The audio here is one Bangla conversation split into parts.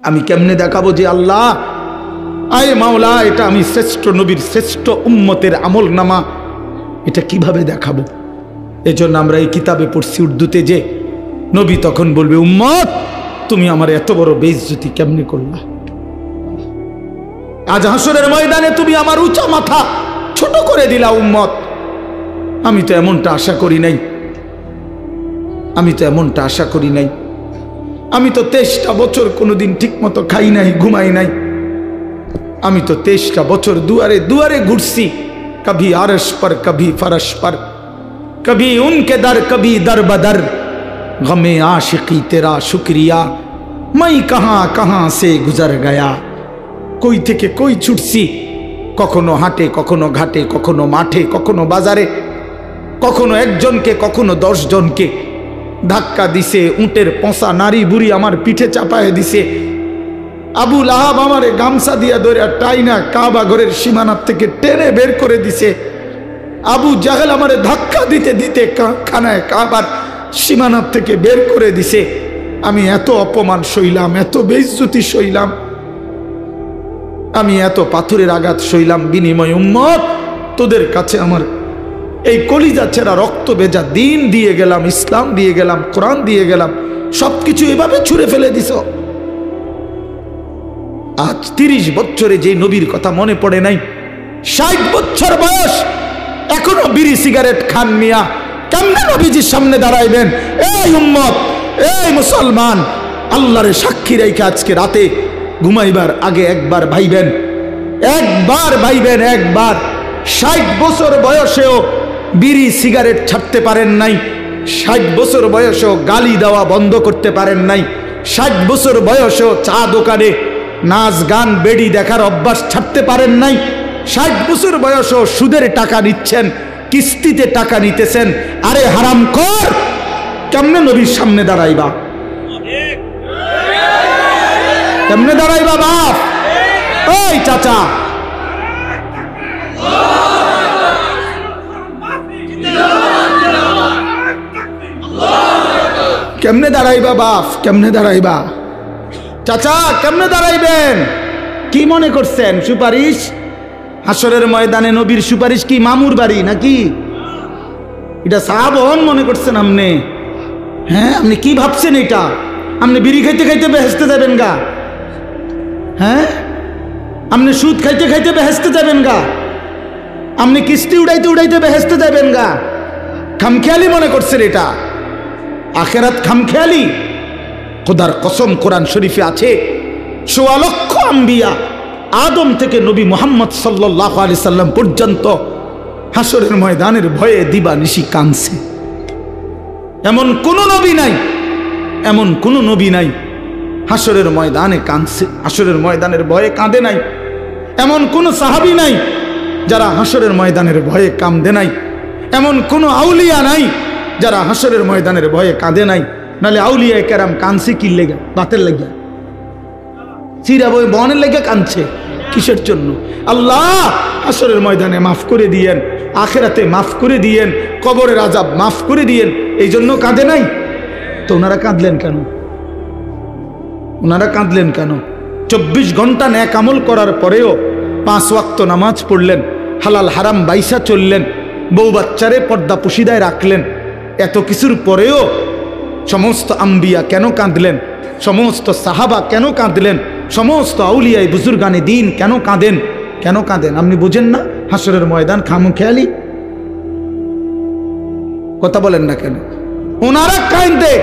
আমি কেমনে দেখাবো যে আল্লাহ আয় মাওলা এটা আমি শ্রেষ্ঠ নবীর শ্রেষ্ঠ উম্মতের আমল নামা, এটা কিভাবে দেখাবো? এজন্য আমরা এই কিতাবে পড়ছি উর্দুতে যে নবী তখন বলবে, উম্মত তুমি আমার এত বড় বেইজ্জতি কেমনে করলা? আজ হাসরের ময়দানে তুমি আমার উঁচা মাথা ছোট করে দিলা উম্মত। আমি তো এমনটা আশা করি নাই, আমি তো এমনটা আশা করি নাই। আমি তো 23টা বছর কোনোদিন ঠিক মতো খাই নাই, ঘুমাই নাই। আমি তো 23টা বছর দুয়ারে দুয়ারে ঘুরছি, কभी আরশ पर कभी फरश पर, कभी उनके दर कभी दर बदर, गमे आशिकी तेरा शुक्रिया मैं कहां कहां से गुजर गया। কই থেকে কই ছুটছি, কখনো হাটে, কখনো ঘাটে, কখনো মাঠে, কখনো বাজারে, কখনো একজনকে, কখনো 10 জনকে ধাক্কা দিছে। উটের পচা নারী বুড়ি আমার পিঠে চাপায় দিছে। আবু লাহাব আমারে গামছা দিয়া ধরে টাইনা কাবা ঘরের সীমানার থেকে টেনে বের করে দিছে। আবু জাহেল আমারে ধাক্কা দিতে দিতে খানায় কাবার সীমানার থেকে বের করে দিছে। আমি এত অপমান সইলাম, এত বেইজ্জতি সইলাম, আমি এত পাথরের আঘাত সইলাম। বিনিময় উম্মত তোদের কাছে আমার এই কলিজা ছেঁড়া রক্ত ভেজা দিন দিয়ে গেলাম, ইসলাম দিয়ে গেলাম, কোরআন দিয়ে গেলাম, সবকিছু এভাবে ছুঁড়ে ফেলে দিছ। আজ 30 বছরে যে নবীর কথা মনে পড়ে নাই, 60 বছর বয়স এখনো বিড়ি সিগারেট খান মিয়া, কেমনে নবীজির সামনে দাঁড়াইবেন? এই উম্মত, এই মুসলমান, আল্লাহরে সাক্ষী রেখে আজকে রাতে ঘুমাইবার আগে একবার ভাইবেন, একবার ভাইবেন, একবার। 60 বছর বয়সেও বিড়ি সিগারেট ছাড়তে পারেন নাই, 60 বছর বয়সেও গালি দেওয়া বন্ধ করতে পারেন নাই, 60 বছর বয়সেও চা দোকানে নাচ গান বেড়ি দেখার অভ্যাস ছাড়তে পারেন নাই, 60 বছর বয়সেও সুদের টাকা নিচ্ছেন, কিস্তিতে টাকা নিতেছেন। আরে হারামখোর, কেমনে নবীর সামনে দাঁড়াইবা? কেমনে দাঁড়াইবা বাপ? ওই চাচা, কেমনে দাঁড়াইবা বাপ? কেমনে দাঁড়াইবা? চাচা কেমনে দাঁড়াইবেন? কি মনে করছেন সুপারিশ? হাসরের ময়দানে নবীর সুপারিশ কি মামুর বাড়ি নাকি? এটা সাহাবন মনে করছেন আপনি? হ্যাঁ, আপনি কি ভাবছেন এটা? আপনি বিড়ি খাইতে খাইতে বেহেশতে যাবেন গা? হ্যাঁ, আপনি সুদ খাইতে খাইতে বেহেশতে যাবেন গা? আপনি কিস্তি উড়াইতে উড়াইতে বেহেশতে যাবেন গা? খামখেয়ালি মনে করছেন এটা? আখেরাত খামখেয়ালি? খোদার কসম, কোরআন শরীফে আছে ১৪ লক্ষ আম্বিয়া আদম থেকে নবী মুহাম্মদ সাল্লাল্লাহু আলাইহি সাল্লাম পর্যন্ত হাসরের ময়দানের ভয়ে দিবানিশি কাঁদছে। এমন কোন নবী নাই, এমন কোন নবী নাই হাসরের ময়দানে কাঁদছে, হাসরের ময়দানের ভয়ে কাঁদে নাই। এমন কোন সাহাবী নাই যারা হাসরের ময়দানের ভয়ে কাঁদে নাই। এমন কোন আউলিয়া নাই যারা হাসরের ময়দানের ভয়ে কাঁদে নাই। নালে আউলিয়া কেরাম কাঁদছে কি লেগে? বাতের লেগে, চিরা বই বনের লেগে কাঁদছে কিসের জন্য? আল্লাহ হাসরের ময়দানে মাফ করে দিয়েন, আখেরাতে মাফ করে দিয়েন, কবরের আযাব মাফ করে দিয়েন, এই জন্য কাঁদে নাই। তো ওনারা কাঁদলেন কেন? ওনারা কাঁদলেন কেন? 24 ঘন্টা নেক আমল করার পরেও 5 ওয়াক্ত নামাজ পড়লেন, হালাল হারাম বাইসা চললেন, বউ বাচ্চারে পর্দা পুশিদায় রাখলেন। এত কিছুর পরেও সমস্ত আম্বিয়া কেন কাঁদলেন? সমস্ত সাহাবা কেন কাঁদলেন? সমস্ত আউলিয়ায়ে বুজুর্গানে দিন কেন কাঁদেন? কেন কাঁদেন আপনি বুঝেন না? হাসরের ময়দান খামখেয়ালি? কথা বলেন না কেন? ওনারা কাঁদে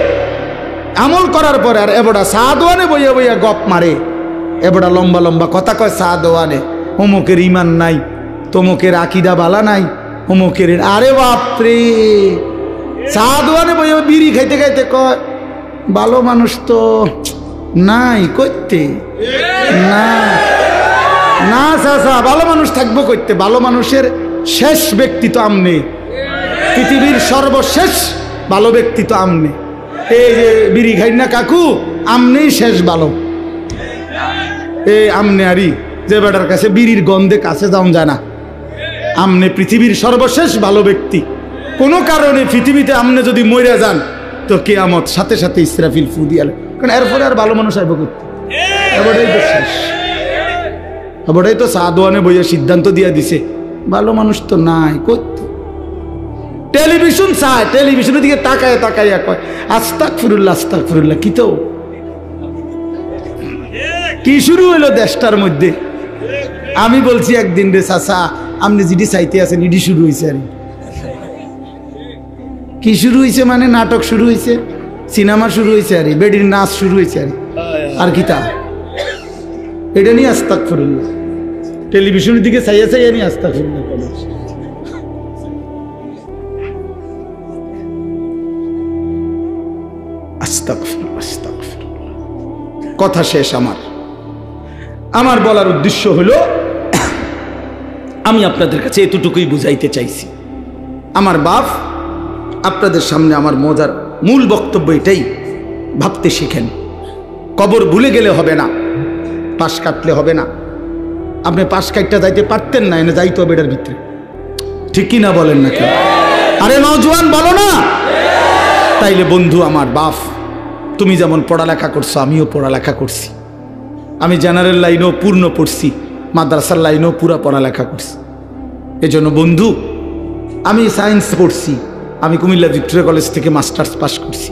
আমল করার পরে, আর এবড়া সাদওয়ানে বইয়া বইয়া গপ মারে, এবড়া লম্বা লম্বা কথা কয় সাদওয়ানে, অমুকের ইমান নাই, তমুকের আকিদা বালা নাই, অমুকের। আরে বাপরে, সাদওয়ানে বইয়া বিড়ি খাইতে খাইতে কয় ভালো মানুষ তো নাই করতে না, না চাচা ভালো মানুষ থাকবো করতে। ভালো মানুষের শেষ ব্যক্তি তো আমনে, পৃথিবীর সর্বশেষ ভালো ব্যক্তি তো আমনে। এই যে বিড়ি খাই না কাকু, আমনেই শেষ ভালো। এই আমনে আরি যে বেটার কাছে বিড়ির গন্ধে কাছে যাওয়া যায় না, আমনে পৃথিবীর সর্বশেষ ভালো ব্যক্তি। কোনো কারণে পৃথিবীতে আমনে যদি মরে যান তো কিয়ামত সাথে সাথে ইসরাফিল ফু দিয়ালে, কারণ এরপরে আর ভালো মানুষ আইব করতে। এবারেই তো শেষ, এবারেই তো সাদওয়ানে বইয়ে সিদ্ধান্ত দিয়ে দিছে ভালো মানুষ তো নাই। করতো টেলিভিশন চায়, টেলিভিশনের দিকে তাকায় তাকাইয়া কয় আস্তাগফিরুল্লাহ আস্তাগফিরুল্লাহ। কি তো কি শুরু হইলো দেশটার মধ্যে। আমি বলছি একদিন রে চাচা আপনি যেটি চাইতে আছেন এটি শুরু হয়েছে। আর কি শুরু হয়েছে মানে নাটক শুরু হয়েছে, সিনেমা শুরু হয়েছে, আর বেডির নাচ শুরু হয়েছে। আর কি তা এটা নিয়ে আস্তাগফিরুল্লাহ, টেলিভিশনের দিকে চাইয়া চাইয়া নিয়ে আস্তাগফিরুল্লাহ। আস্তাগফিরুল্লাহ আস্তাগফিরুল্লাহ। কথা শেষ। আমার বলার উদ্দেশ্য হলো আমি আপনাদের কাছে এতটুকুই বুঝাইতে চাইছি। আমার বাপ আপনাদের সামনে আমার মজার মূল বক্তব্য এটাই, ভাবতে শিখেন। কবর ভুলে গেলে হবে না, পাশ কাটলে হবে না। আপনি পাশ কাটটা যাইতে পারতেন না, এনে যাইতে হবে এটার ভিতরে, ঠিক কি না বলেন নাকি? আরে নওজোয়ান বলো না? তাইলে বন্ধু আমার বাপ, তুমি যেমন পড়ালেখা করছো আমিও পড়ালেখা করছি। আমি জেনারেল লাইনেও পূর্ণ পড়ছি, মাদ্রাসার লাইনেও পুরা পড়ালেখা করছি। এজন্য বন্ধু আমি সায়েন্স পড়ছি, আমি কুমিল্লা ভিক্টোরিয়া কলেজ থেকে মাস্টার্স পাস করছি,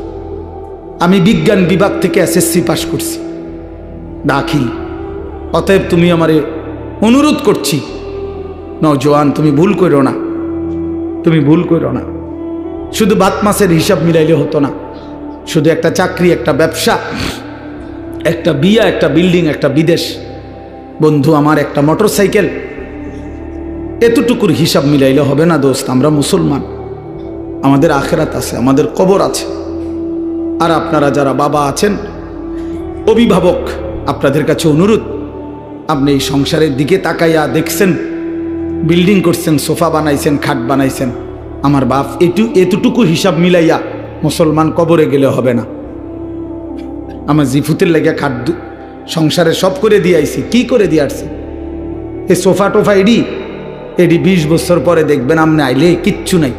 আমি বিজ্ঞান বিভাগ থেকে এসএসসি পাস করছি দাখিল। অতএব তুমি আমারে অনুরোধ করছি নওজোয়ান, তুমি ভুল করো না, তুমি ভুল করো না। শুধু ভাত মাছের হিসাব মিলাইলে হতো না, শুধু একটা চাকরি, একটা ব্যবসা, একটা বিয়া, একটা বিল্ডিং, একটা বিদেশ, বন্ধু আমার একটা মোটরসাইকেল, এতটুকুর হিসাব মিলাইলে হবে না দোস্ত। আমরা মুসলমান, আমাদের আখেরাত আছে, আমাদের কবর আছে। আর আপনারা যারা বাবা আছেন, অভিভাবক, আপনাদের কাছে অনুরোধ, আপনি এই সংসারের দিকে তাকাইয়া দেখছেন, বিল্ডিং করছেন, সোফা বানাইছেন, খাট বানাইছেন, আমার বাপ এতটুকু হিসাব মিলাইয়া মুসলমান কবরে গেলে হবে না। আমার জিফুতের লেগে খাট সংসারে সব করে দিয়ে আইছি। কি করে দিয়ে আসছি? এই সোফা টোফা এডি 20 বছর পরে দেখবেন আপনি আইলে কিচ্ছু নাই।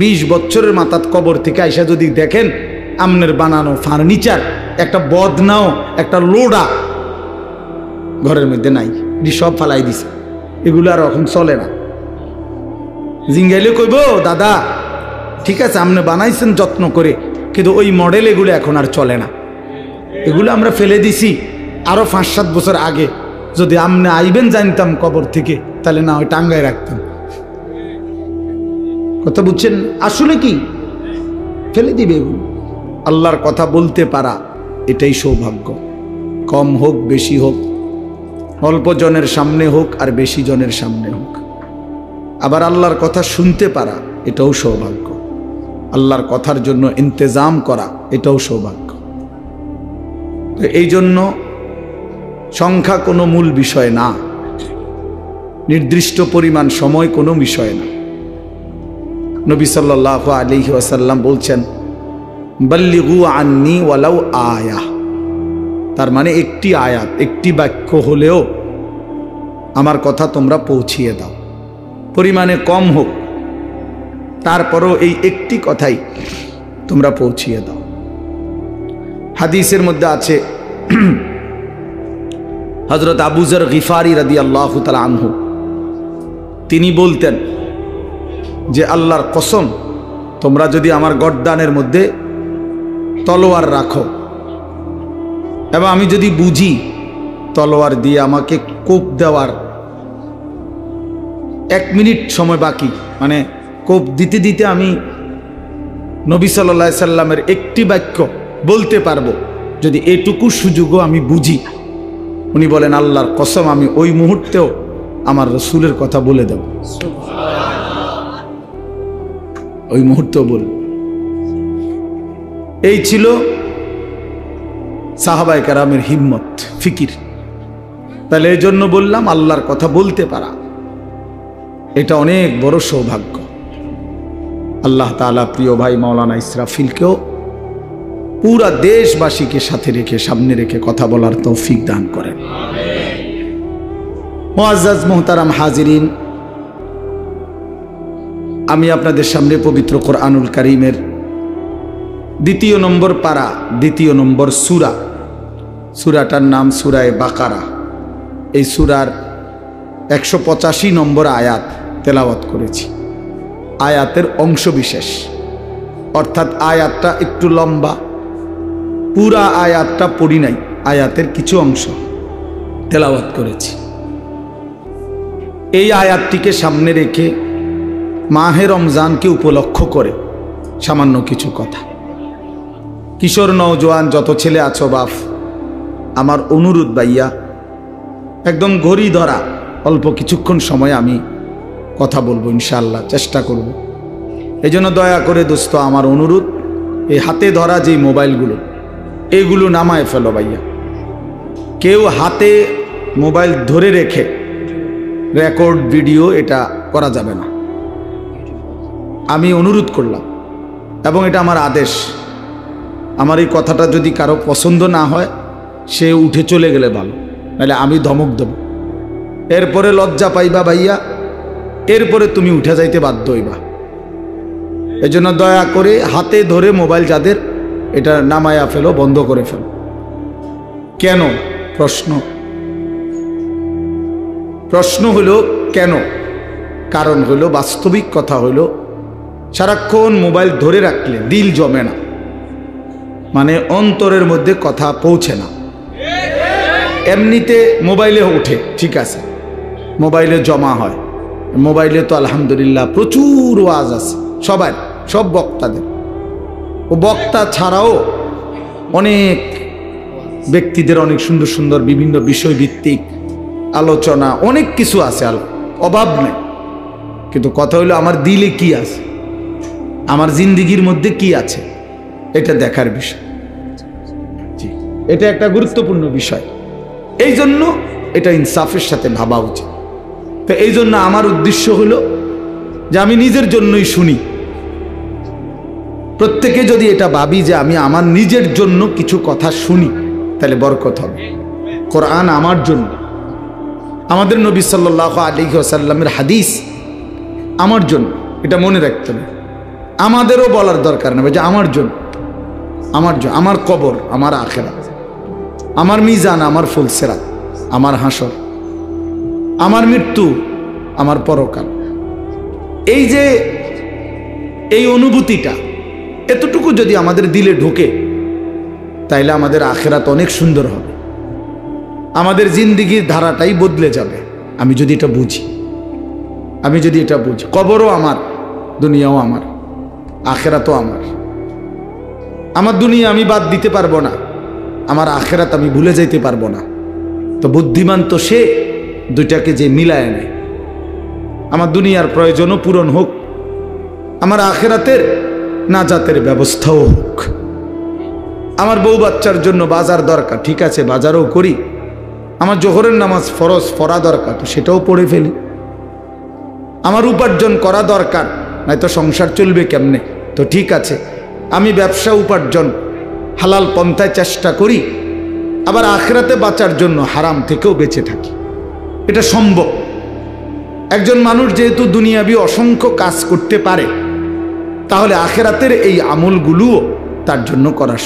20 বছরের মাথাত কবর থেকে আইসা যদি দেখেন আমনের বানানো ফার্নিচার, একটা বদনাও, একটা লোডা ঘরের মধ্যে নাই, এটি সব ফালাই দিছে। এগুলো আর এখন চলে না। জিঙ্গাইলে কইব দাদা ঠিক আছে আপনি বানাইছেন যত্ন করে, কিন্তু ওই মডেল এগুলো এখন আর চলে না, এগুলো আমরা ফেলে দিছি আরো 5-7 বছর আগে। যদি আপনি আইবেন জানতাম কবর থেকে, তাহলে না ওই টাঙ্গায় রাখতাম। কথা বুঝছেন? আসলে কি ফেলে দিবে এগুলো। আল্লাহর কথা বলতে পারা এটাই সৌভাগ্য। কম হোক বেশি হোক, অল্প জনের সামনে হোক আর বেশি জনের সামনে হোক। আবার আল্লাহর কথা শুনতে পারা এটাও সৌভাগ্য। আল্লাহর কথার জন্য ইন্তজাম করা এটাও সৌভাগ্য। তো এই জন্য সংখ্যা কোনো মূল বিষয় না, নির্দিষ্ট পরিমাণ সময় কোনো বিষয় না। নবী সাল্লাল্লাহু আলাইহি ওয়াসাল্লাম বলছেন বাল্লিগু আন্নি ওয়ালাউ আয়া, তার মানে একটি আয়াত, একটি বাক্য হলেও আমার কথা তোমরা পৌঁছিয়ে দাও, পরিমাণে কম হোক তারপরও এই একটি কথাই তোমরা পৌঁছিয়ে দাও। হাদিসের মধ্যে আছে হযরত আবু যর গিফারি রাদিয়াল্লাহু তাআলা আনহু, তিনি বলতেন যে আল্লাহর কসম, তোমরা যদি আমার গর্দানের মধ্যে তলোয়ার রাখো এবং আমি যদি বুঝি তলোয়ার দিয়ে আমাকে কোপ দেওয়ার 1 মিনিট সময় বাকি, মানে কোপ দিতে দিতে আমি নবী সাল্লাল্লাহু আলাইহি সাল্লামের একটি বাক্য বলতে পারবো, যদি এটুকু সুযোগও আমি বুঝি, উনি বলেন আল্লাহর কসম আমি ওই মুহূর্তেও আমার রসুলের কথা বলে দেব, ওই মুহূর্তেও বল। এই ছিল সাহাবায়ে কেরামের হিম্মত, ফিকির। তাহলে এই জন্য বললাম আল্লাহর কথা বলতে পারা এটা অনেক বড় সৌভাগ্য। আল্লাহ তাআলা প্রিয় ভাই মাওলানা ইসরাফিলকেও পুরা দেশবাসীকে সাথে রেখে, সামনে রেখে কথা বলার তৌফিক দান করেন। মুআজ্জাজ মুহতারাম হাজিরিন, আমি আপনাদের সামনে পবিত্র কোরআনুল কারীমের 2 নম্বর পারা, 2 নম্বর সূরা সূরাটার নাম সূরায়ে বাকারা। এই সূরার 185 নম্বর আয়াত তেলাওয়াত করেছি। আয়াতের অংশ বিশেষ, অর্থাৎ আয়াতটা একটু লম্বা, পুরা আয়াতটা পড়ি নাই, আয়াতের কিছু অংশ তেলাওয়াত করেছি। এই আয়াতটিকে সামনে রেখে মাহে রমজানকে উপলক্ষ করে সামান্য কিছু কথা। কিশোর নওজোয়ান যত ছেলে আছো বাপ, আমার অনুরোধ ভাইয়া, একদম ঘড়ি ধরা অল্প কিছুক্ষণ সময় আমি কথা বলবো ইনশাআল্লাহ, চেষ্টা করব। এই জন্য দয়া করে দোস্ত আমার অনুরোধ, এই হাতে ধরা যে মোবাইলগুলো এগুলো নামায় ফেলো ভাইয়া। কেউ হাতে মোবাইল ধরে রেখে রেকর্ড ভিডিও এটা করা যাবে না, আমি অনুরোধ করলাম, এবং এটা আমার আদেশ। আমার এই কথাটা যদি কারো পছন্দ না হয় সে উঠে চলে গেলে ভালো, নাহলে আমি ধমক দেব, এরপরে লজ্জা পাইবা ভাইয়া, এরপরে তুমি উঠে যাইতে বাধ্য হইবা। এই জন্য দয়া করে হাতে ধরে মোবাইল যাদের, এটা নামায়া ফেলো, বন্ধ করে ফেলো। কেন? প্রশ্ন হলো কেন? কারণ হলো, বাস্তবিক কথা হলো, সারাক্ষণ মোবাইল ধরে রাখলে দিল জমে না, মানে অন্তরের মধ্যে কথা পৌঁছে না। এমনিতে মোবাইলে ওঠে, ঠিক আছে, মোবাইলে জমা হয়, মোবাইলে তো আলহামদুলিল্লাহ প্রচুর ওয়াজ আছে সবার, সব বক্তাদের। ও বক্তা ছাড়াও অনেক ব্যক্তিদের অনেক সুন্দর সুন্দর বিভিন্ন বিষয়ভিত্তিক আলোচনা, অনেক কিছু আছে, অভাব নেই। কিন্তু কথা হলো আমার দিলে কি আছে, আমার জিন্দিগির মধ্যে কি আছে, এটা দেখার বিষয়। এটা একটা গুরুত্বপূর্ণ বিষয়, এই জন্য এটা ইনসাফের সাথে ভাবা উচিত। তো এই জন্য আমার উদ্দেশ্য হলো যে আমি নিজের জন্যই শুনি। প্রত্যেকে যদি এটা ভাবি যে আমি আমার নিজের জন্য কিছু কথা শুনি, তাহলে বরকত হবে। কোরআন আমার জন্য, আমাদের নবী সাল্লাল্লাহু আলাইহি ওয়াসাল্লামের হাদিস আমার জন্য, এটা মনে রাখতে হবে। আমাদেরও বলার দরকার নেই যে আমার জন্য, আমার কবর, আমার আখিরাত, আমার মিজান, আমার ফুলসিরাত, আমার হাসর, আমার মৃত্যু, আমার পরকাল। এই যে এই অনুভূতিটা এতটুকু যদি আমাদের দিলে ঢোকে, তাইলে আমাদের আখিরাত অনেক সুন্দর হবে, আমাদের জিন্দেগির ধারাটাই বদলে যাবে। আমি যদি এটা বুঝি, কবরও আমার, দুনিয়াও আমার, আখিরাতও আমার। আমার দুনিয়া আমি বাদ দিতে পারবো না, আমার আখিরাত আমি ভুলে যাইতে পারবো না। তো বুদ্ধিমান তো সে দুইটাকে যে মিলায় নেয়, আমার দুনিয়ার প্রয়োজনও পূরণ হোক, আমার আখিরাতের নাজাতের ব্যবস্থাও হোক। আমার বউ বাচ্চার জন্য বাজার দরকার, ঠিক আছে, বাজারও করি। আমার জোহরের নামাজ ফরজ পড়া দরকার, তো সেটাও পড়ে ফেলি। আমার উপার্জন করা দরকার, নয়তো সংসার চলবে কেমনে, তো ঠিক আছে, আমি ব্যবসা উপার্জন হালাল পন্থায় চেষ্টা করি, আবার আখিরাতে বাঁচার জন্য হারাম থেকেও বেঁচে থাকি। এটা সম্ভব। একজন মানুষ যেহেতু দুনিয়াবি অসংখ্য কাজ করতে পারে, তাহলে আখিরাতের এই আমলগুলোও তার জন্য করা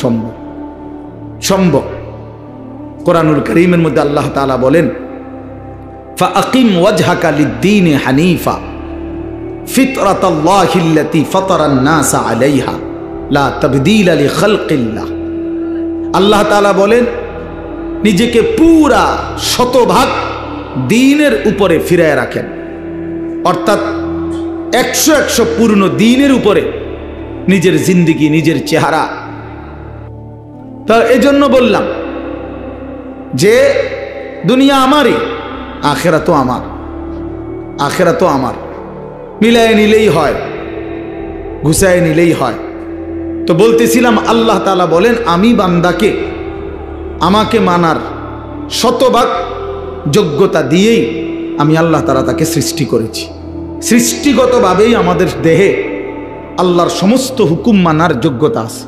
সম্ভব। কোরআনুল কারীমের মধ্যে আল্লাহ তাআলা বলেন, ফাআকিম ওয়াজহাকা লিদ-দীনি হানিফা ফিতরাতাল্লাহিল্লাতী ফাতারান নাসা আলাইহা লা তাবদীলা লিখালকিল্লাহ। আল্লাহ তাআলা বলেন, নিজেকে পুরা শতভাগ দ্বীনের উপরে ফিরায় রাখেন, অর্থাৎ 100 পূর্ণ দ্বীনের উপরে নিজের জিন্দেগি, নিজের চেহারা। তা এজন্য বললাম যে দুনিয়া আমারই, আখিরাতও আমার, মিলায় নিলেই হয়, ঘুষায় নিলেই হয়। তো বলতেছিলাম, আল্লাহ তাআলা বলেন, আমি বান্দাকে আমাকে মানার শতভাগ যোগ্যতা দিয়েই আমি আল্লাহ তাআলা তাকে সৃষ্টি করেছি। সৃষ্টিগতভাবেই আমাদের দেহে আল্লাহর সমস্ত হুকুম মানার যোগ্যতা আছে,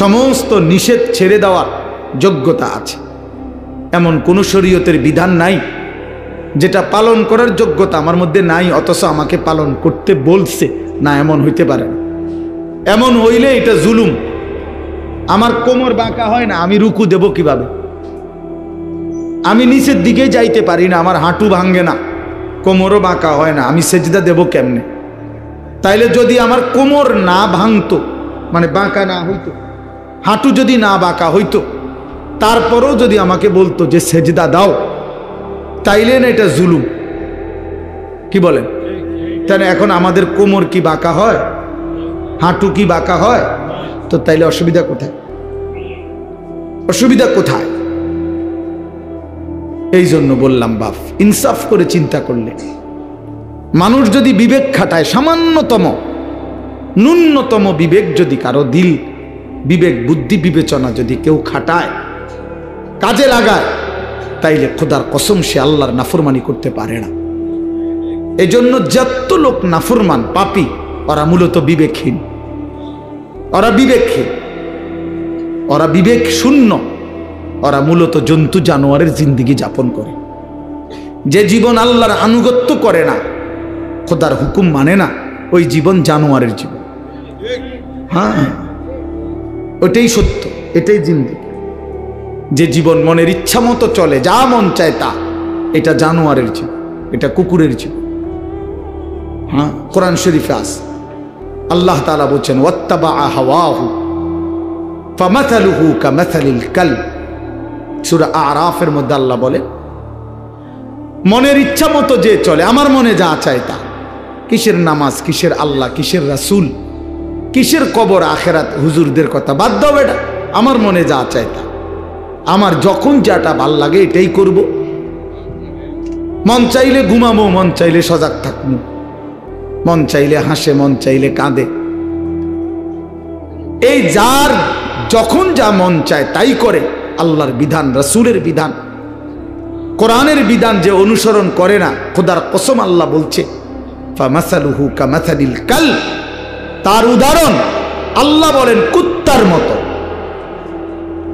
সমস্ত নিষেধ ছেড়ে দেওয়ার যোগ্যতা আছে। এমন কোন শরীয়তের বিধান নাই যেটা পালন করার যোগ্যতা আমার মধ্যে নাই, অথচ আমাকে পালন করতে বলছে না, এমন হইতে পারে না। এমন হইলে এটা জুলুম, আমার কোমর বাঁকা হয় না, আমি রুকু দেব কিভাবে? আমি নিচের দিকে যাইতে পারি না, আমার হাঁটু ভাঙ্গে না, কোমরও বাঁকা হয় না, আমি সেজদা দেব কেমনে? তাইলে যদি আমার কোমর না ভাঙতো, মানে বাঁকা না হইতো, হাঁটু যদি না বাঁকা হইতো, তারপরেও যদি আমাকে বলতো যে সেজদা দাও, তাইলে না এটা জুলুম? কি বলেন? তাহলে এখন আমাদের কোমর কি বাঁকা হয়, হাঁটু কি বাঁকা হয়? তো তাইলে অসুবিধা কোথায়? অসুবিধা কোথায়? এই জন্য বললাম বাপ, ইনসাফ করে চিন্তা করলে মানুষ যদি বিবেক খাটায়, সামান্যতম ন্যূনতম বিবেক যদি কারো দিল, বিবেক বুদ্ধি বিবেচনা যদি কেউ খাটায়, কাজে লাগায়, তাইলে খোদার কসম সে আল্লাহর নাফরমানি করতে পারে না। এজন্য যত লোক নাফরমান পাপী, ওরা মূলত বিবেকহীন, ওরা বিবেকহীন, ওরা বিবেক শূন্য, ওরা মূলত জন্তু জানোয়ারের জিন্দেগি যাপন করে। যে জীবন আল্লাহর আনুগত্য করে না, খোদার হুকুম মানে না, ওই জীবন জানোয়ারের জীবন। হ্যাঁ, ওটাই সত্য, এটাই জিন্দেগি। যে জীবন মনের ইচ্ছা মতো চলে, যা মন চায় তা, এটা জানোয়ারের জীবন, এটা কুকুরের জীবন। হ্যাঁ, কোরআন শরীফে আছে, আল্লাহ তাআলা বলছেন ওয়াত্তাবা হাওয়াহু ফামাথালুহু কামাথালিল কালব। সূরা আরাফের মধ্যে আল্লাহ বলে, মনের ইচ্ছা মতো যে চলে, আমার মনে যা চায় তা, কিসের নামাজ, কিসের আল্লাহ, কিসের রাসূল, কিসের কবর আখেরাত, হুজুরদের কথা বাদ দাও, এটা আমার মনে যা চায় তা, আমার যখন যেটা ভাল লাগে এটাই করব। মন চাইলে ঘুমাবো, মন চাইলে সজাগ থাকবো, মন চাইলে হাসে, মন চাইলে কাঁদে। এই যার যখন যা মন চায় তাই করে। আল্লাহর বিধান, রাসূলের বিধান, কোরআনের বিধান যে অনুসরণ করে না, খোদার কসম আল্লাহ বলছে ফামাসালুহু কামাসালিল কালব, তার উদাহরণ আল্লাহ বলেন কুত্তার মতো।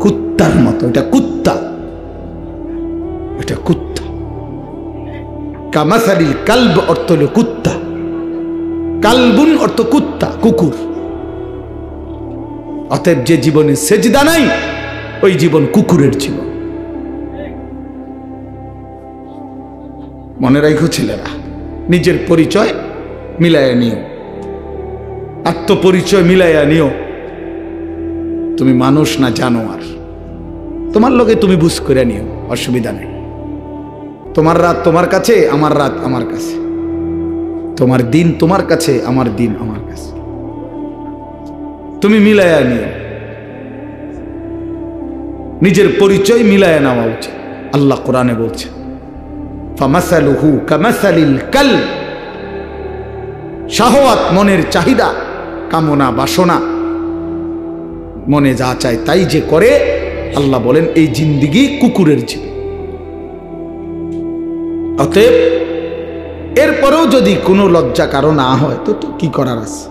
কুত্তার মতো, এটা কুত্তা, এটা কুত্তা। কামাসালিল কালব অর্থ হলো কুত্তা, কালবুন অর্থ কুত্তা, কুকুর। অতএব যে জীবনে সেজদা নাই, ওই জীবন কুকুরের জীবন। মনে রাখো ছেলেরা, নিজের পরিচয় মিলাইয়া নিও, আত্মপরিচয় মিলাইয়া নিও। তুমি মানুষ না জানোয়ার, তোমার লগে তুমি বুঝ করে নিও, অসুবিধা নেই। তোমার রাত তোমার কাছে, আমার রাত আমার কাছে, তোমার দিন তোমার কাছে, আমার দিন আমার কাছে, তুমি মিলাইয়া নিও। নিজের পরিচয় মিলাইয়া নেওয়া উচিত। আল্লাহ কোরআনে বলছে ফামাসালুহু কামাসালিল কালব। শাহওয়াত, মনের চাহিদা, কামনা, বাসনা, মনে যা চায় তাই যে করে, আল্লাহ বলেন এই জিন্দেগি কুকুরের জীবন। অতএব এরপরেও যদি কোনো লজ্জা কারো না হয়, তো কি করার আছে?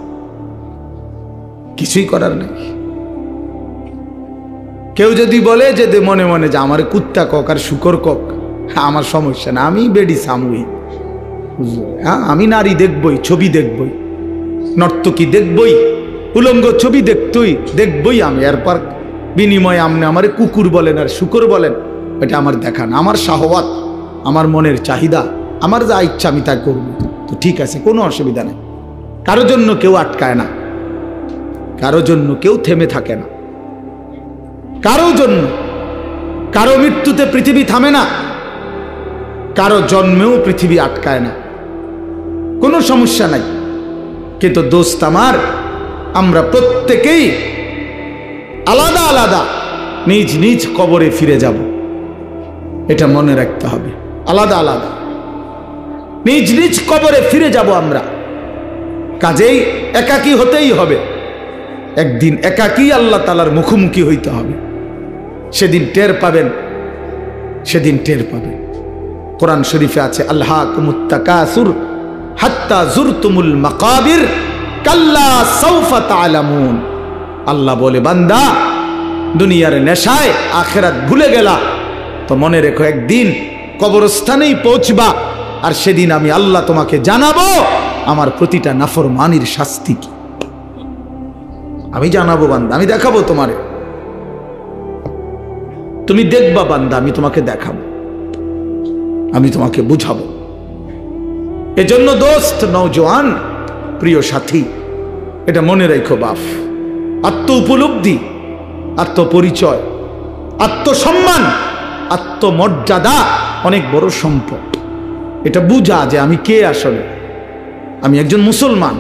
কিছুই করার নেই। কেউ যদি বলে যে মনে মনে যে আমার কুত্তা কক আর শুকর কক, আমার সমস্যা না, আমি বেডি সামুই, হ্যাঁ, আমি নারী দেখবই, ছবি দেখবই, নর্তকী দেখবই, উলঙ্গ ছবি দেখবই আমি। এরপর বিনিময়ে আপনি আমার কুকুর বলেন আর শুকর বলেন, এটা আমার দেখা না। আমার শাহওয়াত, আমার মনের চাহিদা, আমার যা ইচ্ছা আমি তা করব, তো ঠিক আছে, কোনো অসুবিধা নেই। কারো জন্য কেউ আটকায় না, কারো জন্য কেউ থেমে থাকে না, কারো জন্য, কারো মৃত্যুতে পৃথিবী থামে না, কারো জন্মেও পৃথিবী আটকায় না, কোনো সমস্যা নাই। কিন্তু দোস্ত আমার, আমরা প্রত্যেকেই আলাদা আলাদা নিজ নিজ কবরে ফিরে যাব, এটা মনে রাখতে হবে। আলাদা আলাদা নিজ নিজ কবরে ফিরে যাব আমরা। কাজেই একাকী হতেই হবে, একদিন একাকী আল্লাহ তাআলার মুখোমুখি হইতে হবে। সেদিন টের পাবেন, সেদিন টের পাবেন। কোরআন শরীফে আছে আলহাকুমুত তাকাসুর হাত্তা জুরতুমুল মাকাবির কাল্লা সাউফা তা'লামুন। আল্লাহ বলে, বান্দা দুনিয়ার নেশায় আখিরাত ভুলে গেলা, তো মনে রেখো একদিন কবরস্থানেই পৌঁছবা, আর সেদিন আমি আল্লাহ তোমাকে জানাবো আমার প্রতিটা নাফরমানির শাস্তি কি। আমি জানাবো বান্দা, আমি দেখাবো তোমারে তুমি দেখবা বান্দা, আমি তোমাকে দেখাবো, আমি তোমাকে বুঝাবো। এজন্য দোস্ত, নওজোয়ান, প্রিয় সাথী, এটা মনে রেখো বাপ, আত্ম উপলব্ধি, আত্মপরিচয়, আত্মসম্মান, আত্মমর্যাদা অনেক বড় সম্পদ। এটা বুঝা যে আমি কে আসলে। আমি একজন মুসলমান,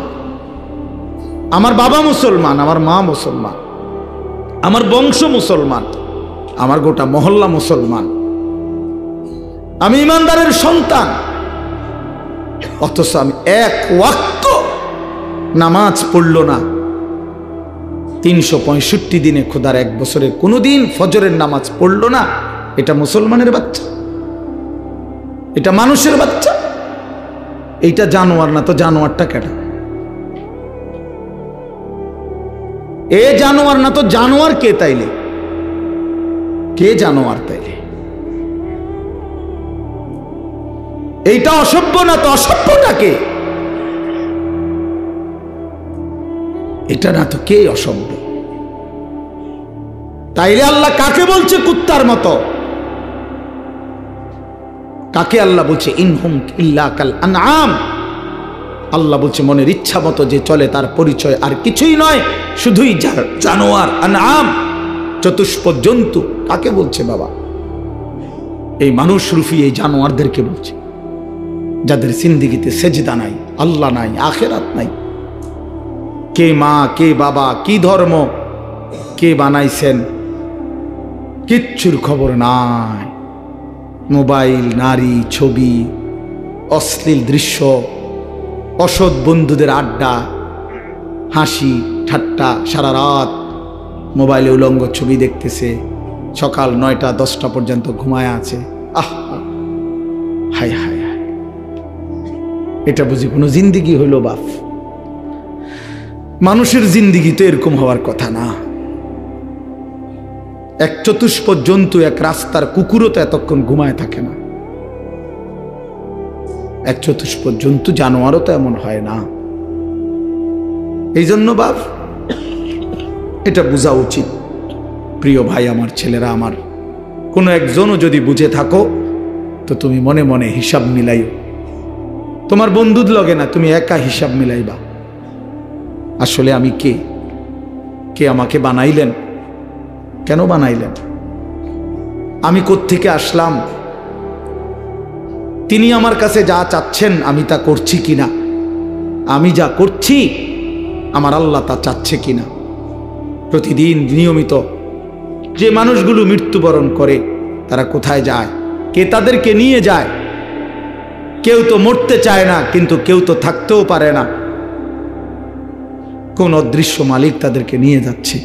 আমার বাবা মুসলমান, আমার মা মুসলমান, আমার বংশ মুসলমান, আমার গোটা মহল্লা মুসলমান, আমি ইমানদারের সন্তান, অথচ আমি এক ওয়াক্ত নামাজ পড়ল না। 365 দিনে খোদার এক বছরের কোনোদিন ফজরের নামাজ পড়ল না। এটা মুসলমানের বাচ্চা? এটা মানুষের বাচ্চা? এইটা জানোয়ার না তো জানোয়ারটা কেটা? এ জানোয়ার না তো জানোয়ার কে তাইলে? কে জানোয়ার তাইলে? এইটা অসভ্য না তো অসভ্যটা কে? এটা না তো কে অসভ্য? তাইলে আল্লাহ কাকে বলছে কুত্তার মতো? কাকে আল্লাহ বলছে ইনহুম ইল্লা কাল আনআম? আল্লাহ বলছে মনের ইচ্ছা মতো যে চলে তার পরিচয় আর কিছুই নয়, শুধুই জানোয়ার, আনআম, চতুষ্প জন্তু। কাকে বলছে বাবা? এই মানুষ রূপী এই জানোয়ারদেরকে বলছে, যাদের জিন্দেগিতে সেজদা নাই, আল্লাহ নাই, আখেরাত নাই। কে মা, কে বাবা, কি ধর্ম, কে বানাইছেন, কিচ্ছুর খবর নাই। মোবাইল, নারী, ছবি, অশ্লীল দৃশ্য, অসৎ বন্ধুদের আড্ডা, হাসি ঠাট্টা, সারা রাত মোবাইলে উলঙ্গ ছবি দেখতেছে, সকাল 9টা 10টা পর্যন্ত ঘুমায় আছে। আহ, হায় হায় হায়, এটা বুঝি কোনো জিন্দিগি হইল বাপ? মানুষের জিন্দিগি তো এরকম হওয়ার কথা না। এক চতুষ্প জন্তু, এক রাস্তার কুকুরও তো এতক্ষণ ঘুমায় থাকে না। এক চতুষ্প জন্তু, জানোয়ারও তো এমন হয় না। এই জন্য বাপ এটা বোঝা উচিত। প্রিয় ভাই আমার, ছেলেরা আমার, কোনো একজনও যদি বুঝে থাকো তো তুমি মনে মনে হিসাব মিলাইও। তোমার বন্ধুর লগে না, তুমি একা হিসাব মিলাইবা। আসলে আমি কে? কে আমাকে বানাইলেন? কেন বানাইলেন? আমি কোত্থেকে আসলাম? তিনি আমার কাছে যা চাচ্ছেন আমি তা করছি কিনা? আমি যা করছি আমার আল্লাহ তা চাচ্ছে কিনা? প্রতিদিন নিয়মিত যে মানুষগুলো মৃত্যুবরণ করে তারা কোথায় যায়? কে তাদেরকে নিয়ে যায়? কেউ তো মরতে চায় না, কিন্তু কেউ তো থাকতেও পারে না। কোন অদৃশ্য মালিক তাদেরকে নিয়ে যাচ্ছে।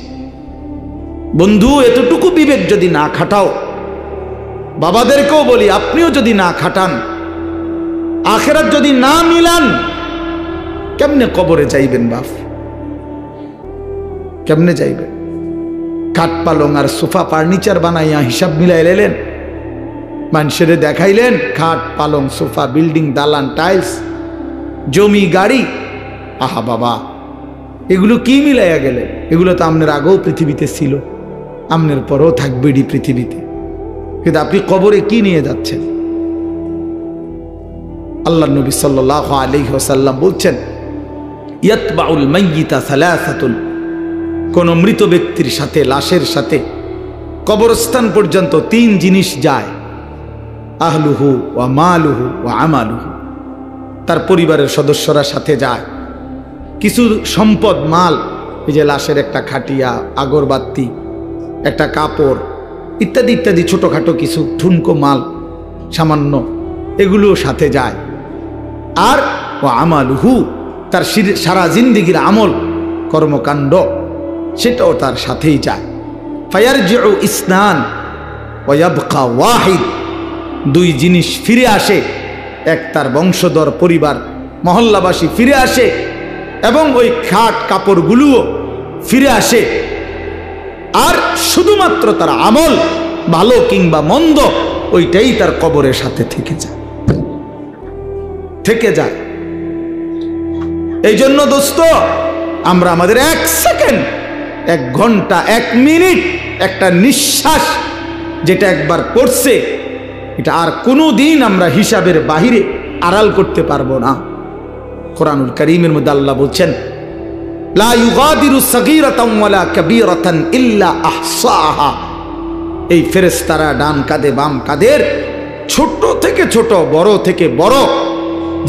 বন্ধু, এতটুকু বিবেক যদি না খাটাও, বাবাদেরকেও বলি আপনিও যদি না খাটান, আখেরাত যদি না মিলান, কেমনে কবরে যাইবেন বাপ? কেমনে যাইবেন? খাট পালং আর সোফা ফার্নিচার বানাইয়া হিসাব মিলাই লেলেন, মানুষের দেখাইলেন খাট পালং সোফা, বিল্ডিং, দালান, টাইলস, জমি, গাড়ি। আহা বাবা, এগুলো কি মিলাইয়া গেলেন? এগুলো তো আপনার আগেও পৃথিবীতে ছিল, আপনার পরেও থাকবে এটি পৃথিবীতে, কিন্তু আপনি কবরে কি নিয়ে যাচ্ছেন? আল্লাহ নবী সাল্লাল্লাহু আলাইহি ওয়াসাল্লাম বলছেন, ইয়াতবাউল মাইয়িতা সালাসাতুন, কোন মৃত ব্যক্তির সাথে, লাশের সাথে কবরস্থান পর্যন্ত 3 জিনিস যায়। আহলুহু ওয়া মালুহু ওয়া আমালুহু, তার পরিবারের সদস্যরা সাথে যায়। কিছু সম্পদ, মাল, এই যে লাশের একটা খাটিয়া, আগরবাতি, একটা কাপড়, ইত্যাদি ইত্যাদি ছোটখাটো কিছু ঠুনকো মাল সামান্য, এগুলোও সাথে যায়। আর ও আমালুহু, তার সারা জিন্দেগির আমল কর্মকাণ্ড, সেটাও তার সাথেই যায়। ফায়ারজিউ ইসনান ওয়া ইয়াবকা ওয়াহিদ, 2 জিনিস ফিরে আসে। এক, তার বংশধর, পরিবার, মহল্লাবাসী ফিরে আসে, এবং ওই খাট কাপড়গুলোও ফিরে আসে। আর শুধুমাত্র তার আমল, ভালো কিংবা মন্দ, ওইটাই তার কবরের সাথে থেকে যায়। এই জন্য দোস্ত, আমরা আমাদের 1 সেকেন্ড, 1 ঘন্টা, 1 মিনিট, একটা নিঃশ্বাস যেটা একবার করছে এটা আর কোনো দিন আমরা হিসাবের বাহিরে আড়াল করতে পারবো না। কোরআনুল কারীমের মধ্যে আল্লাহ বলছেন, লা ইউগাদিরু সাগীরাতান ওয়ালা কাবীরাতান ইল্লা আহসাহা। এই ফেরেশতারা ডান কাঁধে বাম কাঁধের ছোট থেকে ছোট, বড় থেকে বড়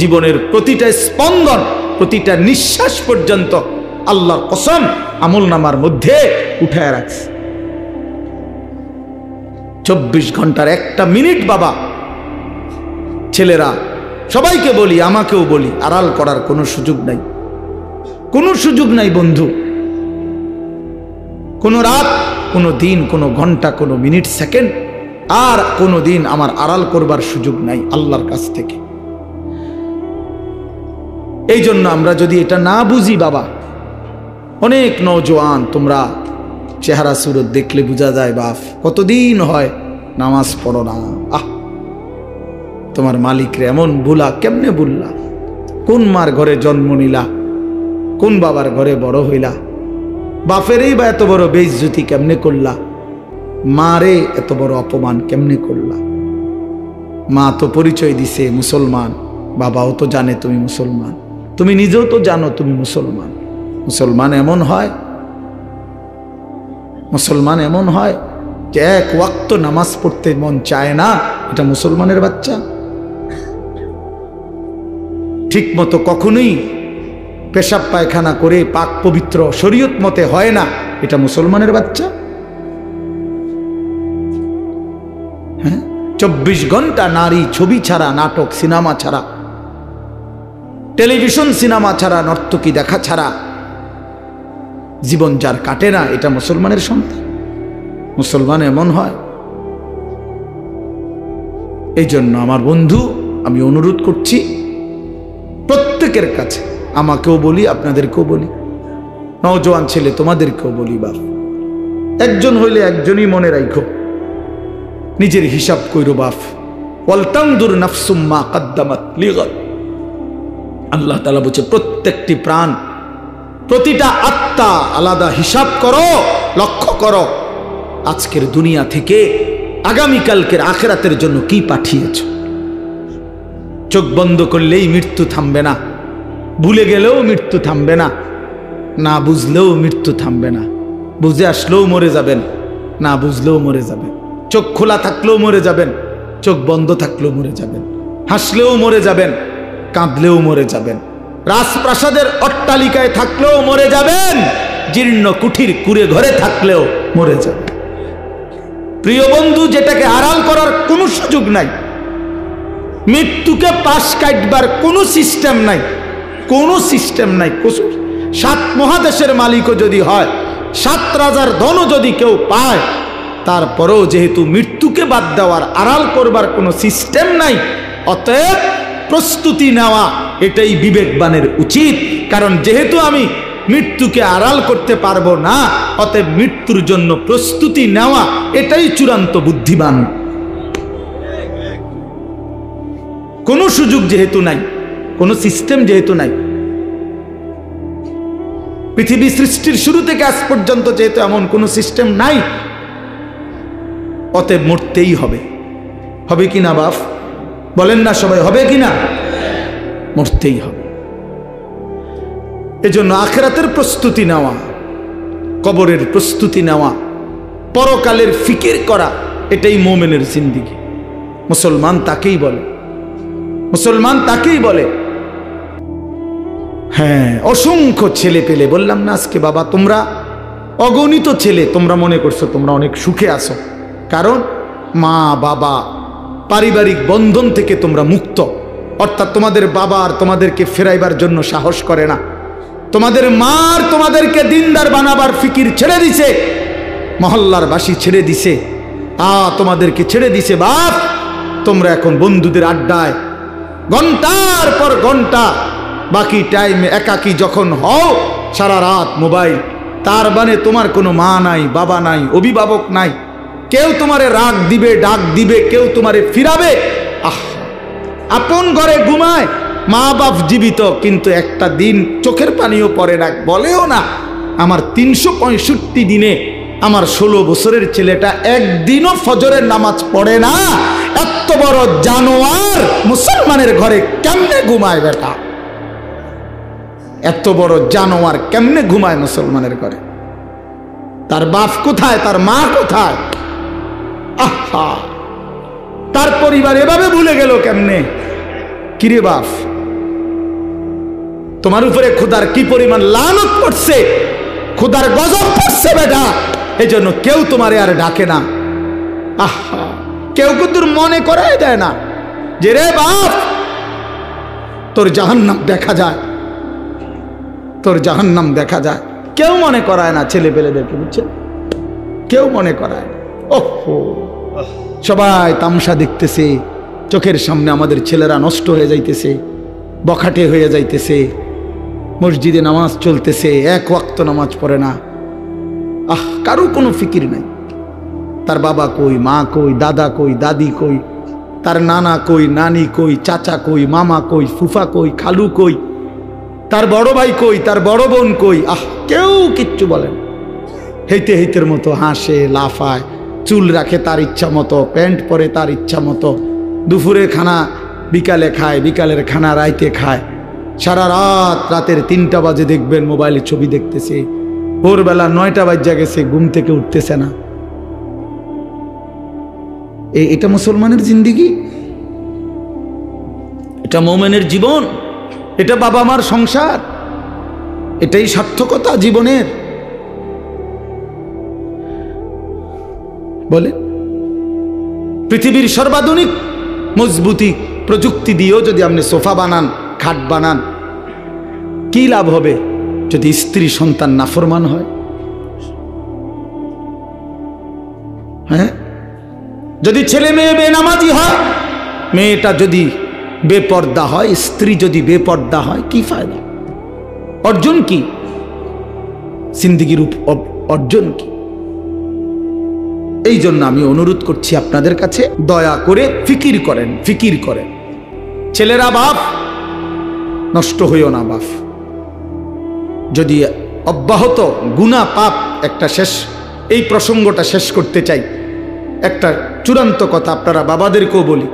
জীবনের প্রতিটা স্পন্দন, প্রতিটা নিঃশ্বাস পর্যন্ত আল্লাহর কসম আমলনামার মধ্যে উঠায় রাখছে। 24 ঘন্টার একটা মিনিট বাবা, ছেলেরা সবাইকে বলি, আমাকেও বলি, আড়াল করার কোনো সুযোগ নাই, কোনো সুযোগ নাই বন্ধু। কোনো রাত, কোনো দিন, কোনো ঘন্টা, কোনো মিনিট, সেকেন্ড আর কোনো দিন আমার আড়াল করবার সুযোগ নাই আল্লাহর কাছ থেকে। এই জন্য আমরা যদি এটা না বুঝি বাবা, অনেক নওজোয়ান তোমরা চেহারা সুরত দেখলে বোঝা যায় বাপ কতদিন হয় নামাজ পড়ো না। তোমার মালিকরে এমন ভুলা কেমনে ভুললা? কোন মার ঘরে জন্ম নিলা? কোন বাবার ঘরে বড় হইলা? বাপেরই বা এত বড় বেইজ্জতি কেমনে করলা? মারে এত বড় অপমান কেমনে করলা? মা তো পরিচয় দিছে মুসলমান, বাবাও তো জানে তুমি মুসলমান, তুমি নিজেও তো জানো তুমি মুসলমান। মুসলমান এমন হয়, মুসলমান এমন হয় যে এক ওয়াক্ত নামাজ পড়তে মন চায় না, এটা মুসলমানের বাচ্চা। ঠিক মতো কখনোই পেশাব পায়খানা করে পাক পবিত্র শরীয়ত মতে হয় না, এটা মুসলমানের বাচ্চা। হ্যাঁ, 24 ঘন্টা নারী ছবি ছাড়া, নাটক সিনেমা ছাড়া, টেলিভিশন সিনেমা ছাড়া, নর্তকী দেখা ছাড়া জীবন যার কাটে না, এটা মুসলমানের সন্তান। মুসলমান এমন হয়। এই জন্য আমার বন্ধু, আমি অনুরোধ করছি প্রত্যেকের কাছে, আমাকেও বলি, আপনাদেরকেও বলি, নওজোয়ান ছেলে তোমাদেরকেও বলি, বাপ একজন হইলে একজনই মনে রাখো, নিজের হিসাব কইরো বাপ। ওয়ালতানজুর নাফসুম মা কদ্দামাত লিগাদ। আল্লাহ তাআলা বলছে প্রত্যেকটি প্রাণ, প্রতিটা আত্মা আলাদা হিসাব করো, লক্ষ্য করো আজকের দুনিয়া থেকে আগামীকালকের আখিরাতের জন্য কি পাঠিয়েছ। চোখ বন্ধ করলেই মৃত্যু থামবে না, ভুলে গেলেও মৃত্যু থামবে না, না বুঝলেও মৃত্যু থামবে না। বুঝে আসলেও মরে যাবেন, না বুঝলেও মরে যাবেন। চোখ খোলা থাকলেও মরে যাবেন, চোখ বন্ধ থাকলেও মরে যাবেন। হাসলেও মরে যাবেন, কাঁদলেও মরে যাবেন। রাজপ্রাসাদের অট্টালিকায় থাকলেও মরে যাবেন, জীর্ণ কুঠির কুড়ে ঘরে থাকলেও মরে যাবেন। প্রিয় বন্ধু, যেটাকে আড়াল করার কোনো সুযোগ নাই, মৃত্যুকে পাশ কাটবার কোনো সিস্টেম নাই, কোনো সিস্টেম নাই। 7 মহাদেশের মালিকও যদি হয়, 7 রাজার ধনও যদি কেউ পায়, তারপরেও যেহেতু মৃত্যুকে বাদ দেওয়ার, আড়াল করবার কোনো সিস্টেম নাই, অতএব প্রস্তুতি নেওয়া এটাই বিবেকবানের উচিত। কারণ যেহেতু আমি মৃত্যুকে আড়াল করতে পারবো না, অতএব মৃত্যুর জন্য প্রস্তুতি নেওয়া এটাই চূড়ান্ত বুদ্ধিমান। কোনো সুযোগ যেহেতু নাই, কোনো সিস্টেম যেহেতু নাই, পৃথিবী সৃষ্টির শুরু থেকে আজ পর্যন্ত যেহেতু এমন কোনো সিস্টেম নাই, অতএব মরতেই হবে। হবে কিনা বাপ বলেন না সবাই, হবে কিনা? মরতেই হবে। এজন্য আখিরাতের প্রস্তুতি নেওয়া, কবরের প্রস্তুতি নেওয়া, পরকালের ফিকির করা, এটাই মুমিনের জিন্দেগি। মুসলমান তাকেই বলে, মুসলমান তাকেই বলে। হ্যাঁ, অসংখ্য ছেলে পেলে, বললাম না আজকে বাবা তোমরা অগণিত ছেলে, তোমরা মনে করছো তোমরা অনেক সুখে আছো, কারণ মা বাবা পারিবারিক বন্ধন থেকে তোমরা মুক্ত। অর্থাৎ তোমাদের বাবা আর তোমাদেরকে ফেরাইবার জন্য সাহস করে না, তোমাদের মা আর তোমাদেরকে দিনদার বানাবার ফিকির ছেড়ে দিছে, মহল্লার বাসী ছেড়ে দিছে, তোমাদেরকে ছেড়ে দিছে। বাপ, তোমরা এখন বন্ধুদের আড্ডায় ঘন্টার পর ঘন্টা, বাকি টাইমে একাকী যখন হও, সারা রাত মোবাইল। তার মানে তোমার কোনো মা নাই, বাবা নাই, অভিভাবক নাই, কেউ তোমারে রাগ দিবে, ডাক দিবে, কেউ তোমারে ফিরাবে। আপন ঘরে ঘুমায়, মা বাপ জীবিত, কিন্তু একটা দিন চোখের পানিও পড়ে না, বলেও না আমার 365 দিনে আমার 16 বছরের ছেলেটা একদিনও ফজরের নামাজ পড়ে না, এত বড় জানোয়ার মুসলমানের ঘরে কেমনে ঘুমায় বেটা? এত বড় জানোয়ার কেমনে ঘুমায় মুসলমানের ঘরে? তার বাপ কোথায়, তার মা কোথায়? আহা, তার পরিবার এভাবে ভুলে গেল কেমনে? কিরে বাপ, তোমার উপরে খোদার কি পরিমাণ লানত পড়ছে, খোদার গজব পড়ছে বেটা, এই জন্য কেউ তোমারে আর ডাকে না। আহা, কেউ কিন্তু মনে করাই দেয় না যে রে বাপ তোর জাহান্নাম দেখা যায়, তোর জাহান্নাম দেখা যায়। কেউ মনে করায় না ছেলে পেলেদেরকে, বুঝছেন? কেউ মনে করায় না। ওহো, সবাই তামসা দেখতেছে, চোখের সামনে আমাদের ছেলেরা নষ্ট হয়ে যাইতেছে, বখাটে হয়ে যাইতেছে, মসজিদে নামাজ চলতেছে, এক ওয়াক্ত নামাজ পড়ে না। কারো কোনো ফিকির নাই। তার বাবা কই, মা কই, দাদা কই, দাদি কই, তার নানা কই, নানি কই, চাচা কই, মামা কই, ফুফা কই, খালু কই, তার বড় ভাই কই, তার বড় বোন কই? কেউ কিচ্ছু বলেন। হেইতে হেইতের মতো হাসে, লাফায়, চুল রাখে তার ইচ্ছা মতো, প্যান্ট পরে তার ইচ্ছা মতো, দুপুরে খানা বিকালে খায়, বিকালের খানা রাইতে খায়, সারা রাত, রাতের 3টা বাজে দেখবেন মোবাইলে ছবি দেখতেছে, ভোরবেলা 9টা বাজে গেছে, ঘুম থেকে উঠতেছে না। এটা মুসলমানের জিন্দিগি? এটা মুমিনের জীবন? এটা বাবা মার সংসার? এটাই সার্থকতা জীবনের? বলে পৃথিবীর সর্বাধুনিক মজবুতি প্রযুক্তি দিয়েও যদি আপনি সোফা বানান, খাট বানান, কি লাভ হবে যদি স্ত্রী সন্তান নাফরমান হয়? হ্যাঁ, যদি ছেলে মেয়ে বেনামাজি হয়, মেয়েটা যদি বেপর্দা হয়, স্ত্রী যদি বেপর্দা হয়, কি ফায়দা? অর্জন কি? জিন্দেগির অর্জন কি? এই জন্য আমি অনুরোধ করছি আপনাদের কাছে, দয়া করে ফিকির করেন, ফিকির করেন। ছেলেরা বাপ, নষ্ট হইও না বাপ। যদি অব্যাহত গুনাহ পাপ, একটা শেষ, এই প্রসঙ্গটা শেষ করতে চাই। একটা চূড়ান্ত কথা আপনারা বাবাদেরকেও বলি,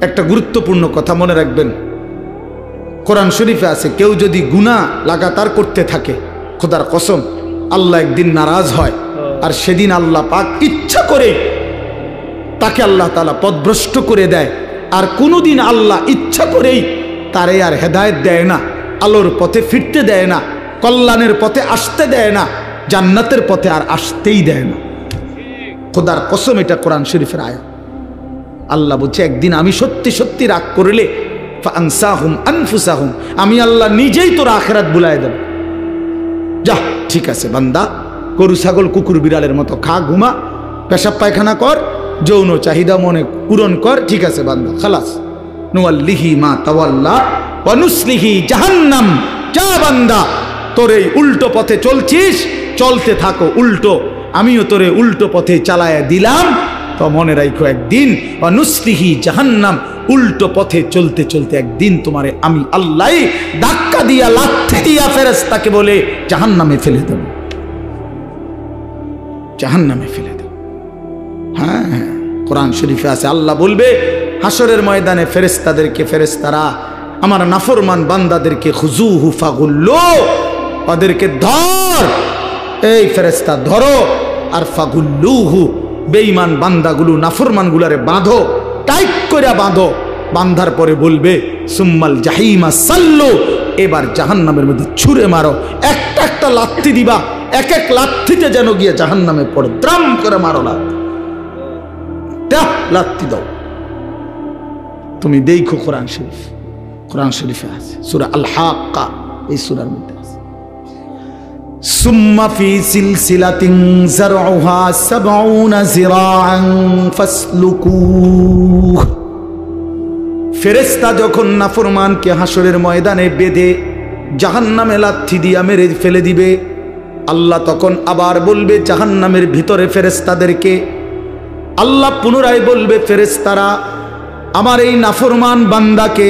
একটা গুরুত্বপূর্ণ কথা মনে রাখবেন। কোরআন শরীফে আছে, কেউ যদি গুনাহ লাগাতার করতে থাকে, খোদার কসম আল্লাহ একদিন নারাজ হয়, আর সেদিন আল্লাহ পাক ইচ্ছা করে তাকে আল্লাহ তাআলা পথভ্রষ্ট করে দেয়। আর কোনোদিন আল্লাহ ইচ্ছা করেই তারে আর হেদায়েত দেয় না, আলোর পথে ফিরতে দেয় না, কল্যাণের পথে আসতে দেয় না, জান্নাতের পথে আর আসতেই দেয় না। খোদার কসম, এটা কোরআন শরীফের আয়াত। আল্লাহ বলছে, একদিন আমি সত্যি সত্যি রাগ করলে ফাআনসাহুম আনফুসাহুম, আমি আল্লাহ নিজেই তোর আখিরাত ভুলায় দেব। যা, ঠিক আছে বান্দা, গরু ছাগল কুকুর বিড়ালের মতো খা, ঘুমা, পেশাব পায়খানা কর, যৌন চাহিদা মনে পূরণ কর, ঠিক আছে বান্দা, খালাস। নুয়াল্লিহি মা তাওয়াল্লা ওয়া নুসলিহি জাহান্নাম। যা বান্দা, তোর এই উল্টো পথে চলছিস, চলতে থাকো উল্টো, আমিও তোরে উল্টো পথে চালায়া দিলাম। তো মনে রাখো, একদিন ওয়া নুসলিহি জাহান্নাম, উল্টো পথে চলতে চলতে একদিন তোমারে আমি আল্লাহ ধাক্কা দিয়া, লাথি দিয়া ফেরেশতাকে বলে জাহান্নামে ফেলে দেব, জাহান্নামে ফেলে দেব। হ্যাঁ, কোরআন শরীফে আছে, আল্লাহ বলবে হাসরের ময়দানে ফেরেশতাদেরকে, ফেরেশতারা আমার নাফরমান বান্দাদেরকে খুজুহু ফাগুল্লু, ওদেরকে ধর, এই ফেরেশতা ধরো, আর ফাগুল্লুহু, বেঈমান বান্দাগুলো, নাফরমানগুলারে বাঁধো, টাইট করে বাঁধো। বাঁধার পরে বলবে সুম্মাল জাহিমা সাল্লু, এবার জাহান্নামের মধ্যে ছুঁড়ে মারো। একটা একটা লাথি দিবা, এক এক লাথিতে যেন গিয়ে জাহান্নামে পড়ে, দ্রাম করে মারো লাথি দাও। তুমি দেখো কোরআন শরীফ, কোরআন শরীফে আছে সূরা আল হাক্কা, এই সূরার মধ্যে আছে, সুম্মা ফি সিলসিলাতিন যারউহা ৭০ যিরাআন ফাসলুকুহ। ফেরেশতা যখন নাফরমানকে হাসরের ময়দানে বেঁধে জাহান্নামে লাথি দিয়া মেরে ফেলে দিবে, আল্লাহ তখন আবার বলবে জাহান্নামের ভিতরে ফেরেশতাদেরকে, আল্লাহ পুনরায় বলবে ফেরেশতারা আমার এই নাফরমান বান্দাকে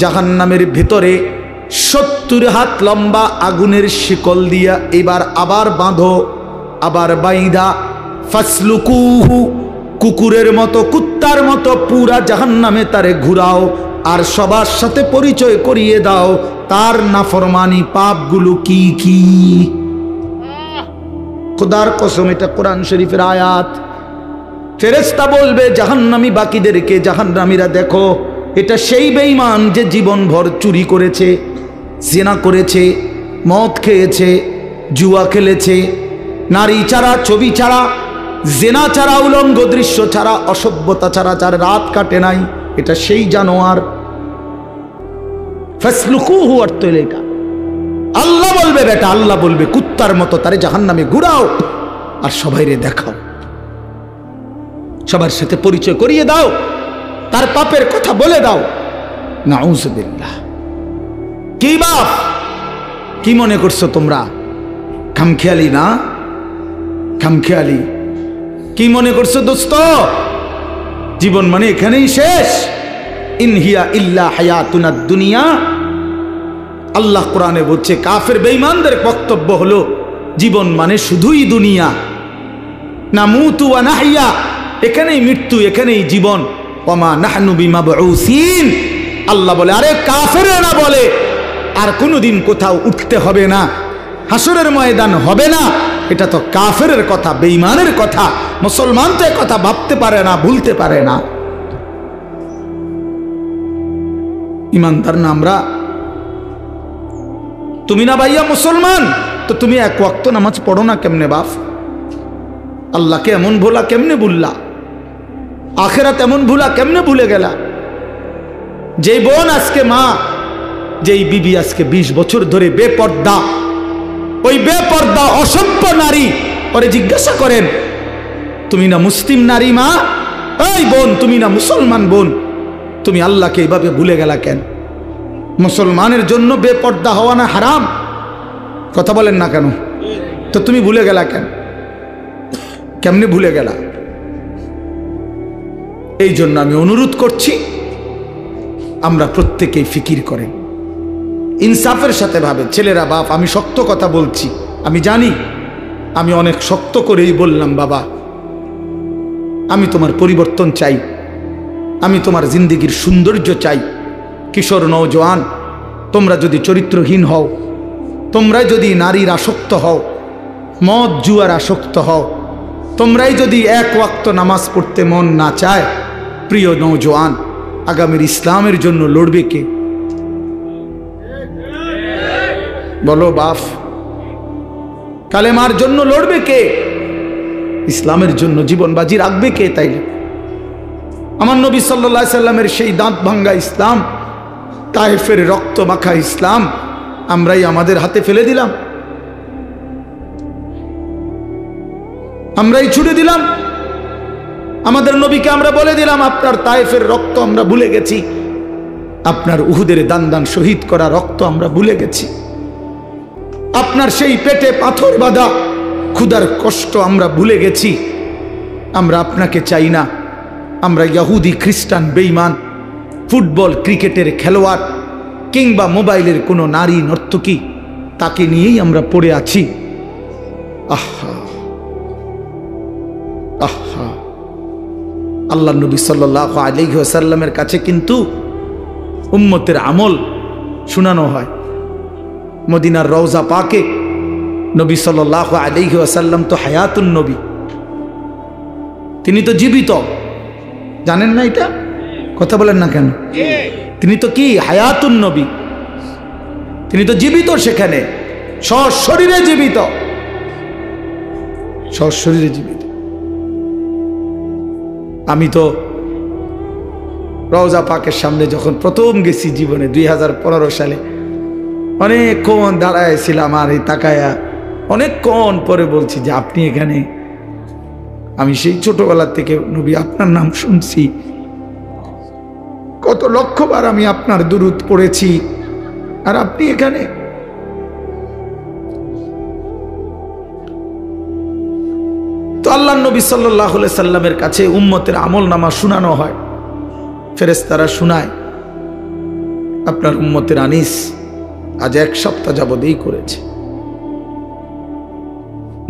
জাহান্নামের ভিতরে ৭০ হাত লম্বা আগুনের শিকল দিয়া এবার আবার বাঁধো। আবার বাইদা ফাসলুকুহু, কুকুরের মতো কুত্তার মতো পুরা জাহান্নামে তারে ঘুরাও, আর সবার সাথে পরিচয় করিয়ে দাও তার নাফরমানি পাপগুলো কি কি। খোদার কসম, এটা কোরআন শরীফের আয়াত। ফেরেশতা বলবে জাহান্নামী বাকিদেরকে, জাহান্নামীরা দেখো, এটা সেই বেঈমান যে জীবনভর চুরি করেছে, জিনা করেছে, মদ খেয়েছে, জুয়া খেলেছে, নারী ছাড়া, ছবি ছাড়া, জেনা ছাড়া, উলঙ্গ দৃশ্য ছাড়া, অসভ্যতা ছাড়া যার রাত কাটে নাই, এটা সেই জানোয়ার। ফাসলুকুহু অর্থ হলো এটা। আল্লাহ বলবে বেটা, আল্লাহ বলবে কুত্তার মতো তারে জাহান্নামে ঘুরাও আর সবাইরে দেখাও, সবার সাথে পরিচয় করিয়ে দাও, তার পাপের কথা বলে দাও। নাউজুবিল্লাহ। কি বাপ, কি মনে করছো তোমরা? খামখেয়ালি না? খামখেয়ালি। কি মনে করছো দোস্ত? জীবন মানে এখানেই শেষ? ইনহিয়া ইল্লা হায়াতুনা দুনিয়া। আল্লাহ কোরআনে বলছে, কাফের বেঈমানদের বক্তব্য হলো জীবন মানে শুধুই দুনিয়া। নামুতু ওয়া নাহইয়া, এখানেই মৃত্যু, এখানেই জীবন। ওয়ামা নাহনু বিমাবউসিন। আল্লাহ বলে, আরে কাফেররা বলে আর কোনোদিন কোথাও উঠতে হবে না, হাসরের ময়দান হবে না। এটা তো কাফেরের কথা, বেঈমানের কথা। মুসলমান তো কথা ভাবতে পারে না, ভুলতে পারে না। ইমানদার না আমরা? তুমি না ভাইয়া মুসলমান, তো তুমি এক ওয়াক্ত নামাজ পড়ো না কেমনে বাপ? আল্লাহকে এমন ভোলা কেমনে ভুললা? আখেরাত এমন ভুলা কেমনে ভুলে গেলা? যেই বোন আজকে মা, যেই বিবি আজকে 20 বছর ধরে বেপর্দা, ওই বেপর্দা অসভ্য নারী, পরে জিজ্ঞাসা করেন, তুমি না মুসলিম নারী মা? এই বোন, তুমি না মুসলমান বোন, তুমি আল্লাহকে এইভাবে ভুলে গেলা কেন? মুসলমানের জন্য বেপর্দা হওয়া না হারাম? কথা বলেন না কেন? তো তুমি ভুলে গেলা কেন? কেমনে ভুলে গেলা? এই জন্য আমি অনুরোধ করছি, আমরা প্রত্যেকেই ফিকির করেন, ইনসাফের সাথে ভাবে। ছেলেরা বাপ, আমি শক্ত কথা বলছি, আমি জানি, আমি অনেক শক্ত করেই বললাম, বাবা আমি তোমার পরিবর্তন চাই, আমি তোমার জিন্দেগির সৌন্দর্য চাই। কিশোর নওজোয়ান, তোমরা যদি চরিত্রহীন হও, তোমরাই যদি নারীর আসক্ত হও, মদ জুয়ার আসক্ত হও, তোমরাই যদি এক ওয়াক্ত নামাজ পড়তে মন না চায়, প্রিয় নওজোয়ান, আগামীর ইসলামের জন্য লড়বে কে? বলো বাপ, কালেমার জন্য লড়বে কে? ইসলামের জন্য জীবন বাজি রাখবে কে? তাইলে আমার নবী সাল্লাল্লাহু আলাইহি সাল্লামের সেই দাঁত ভাঙ্গা ইসলাম, তায়েফের রক্ত মাখা ইসলাম আমরাই আমাদের হাতে ফেলে দিলাম, আমরাই ছুড়ে দিলাম। আমাদের নবীকে আমরা বলে দিলাম, আপনার তায়েফের রক্ত আমরা ভুলে গেছি, আপনার উহুদের দান দান শহীদ করা রক্ত আমরা ভুলে গেছি, আপনার সেই পেটে পাথর বাঁধা ক্ষুধার কষ্ট আমরা ভুলে গেছি। আমরা আপনাকে চাই না, আমরা ইহুদি খ্রিস্টান বেঈমান, ফুটবল ক্রিকেটের খেলোয়াড় কিংবা মোবাইলের কোনো নারী নর্তকী, তাকে নিয়েই আমরা পড়ে আছি। আহা আহা, আল্লাহ নবী সাল্লাল্লাহু আলাইহি ওয়াসাল্লামের কাছে কিন্তু উম্মতের আমল শোনানো হয়। মদিনার রওজা পাকে নবী সাল্লাল্লাহু আলাইহি ওয়াসাল্লাম তো হায়াতুন নবী, তিনি তো জীবিত। জানেন না এটা? কথা বলেন না কেন? তিনি তো কি হায়াতুন নবী, তিনি তো জীবিত, সেখানে সশরীরে জীবিত, সশরীরে জীবিত। আমি তো রওজা পাকের সামনে যখন প্রথম গেছি জীবনে 2015 সালে, অনেকক্ষণ দাঁড়াইছিলাম আর এই তাকায়া অনেকক্ষণ পরে বলছি যে আপনি এখানে? আমি সেই ছোটবেলা থেকে নবী আপনার নাম শুনছি, কত লক্ষবার আমি আপনার দুরূদ পড়েছি, আর আপনি এখানে? তো আল্লাহ নবী সাল্লাল্লাহু আলাইহি সাল্লামের কাছে উম্মতের আমল নামা শোনানো হয়, ফেরেশতারা শোনায়, আপনার উম্মতের আনিস আজ 1 সপ্তাহ যাবত এই করেছে।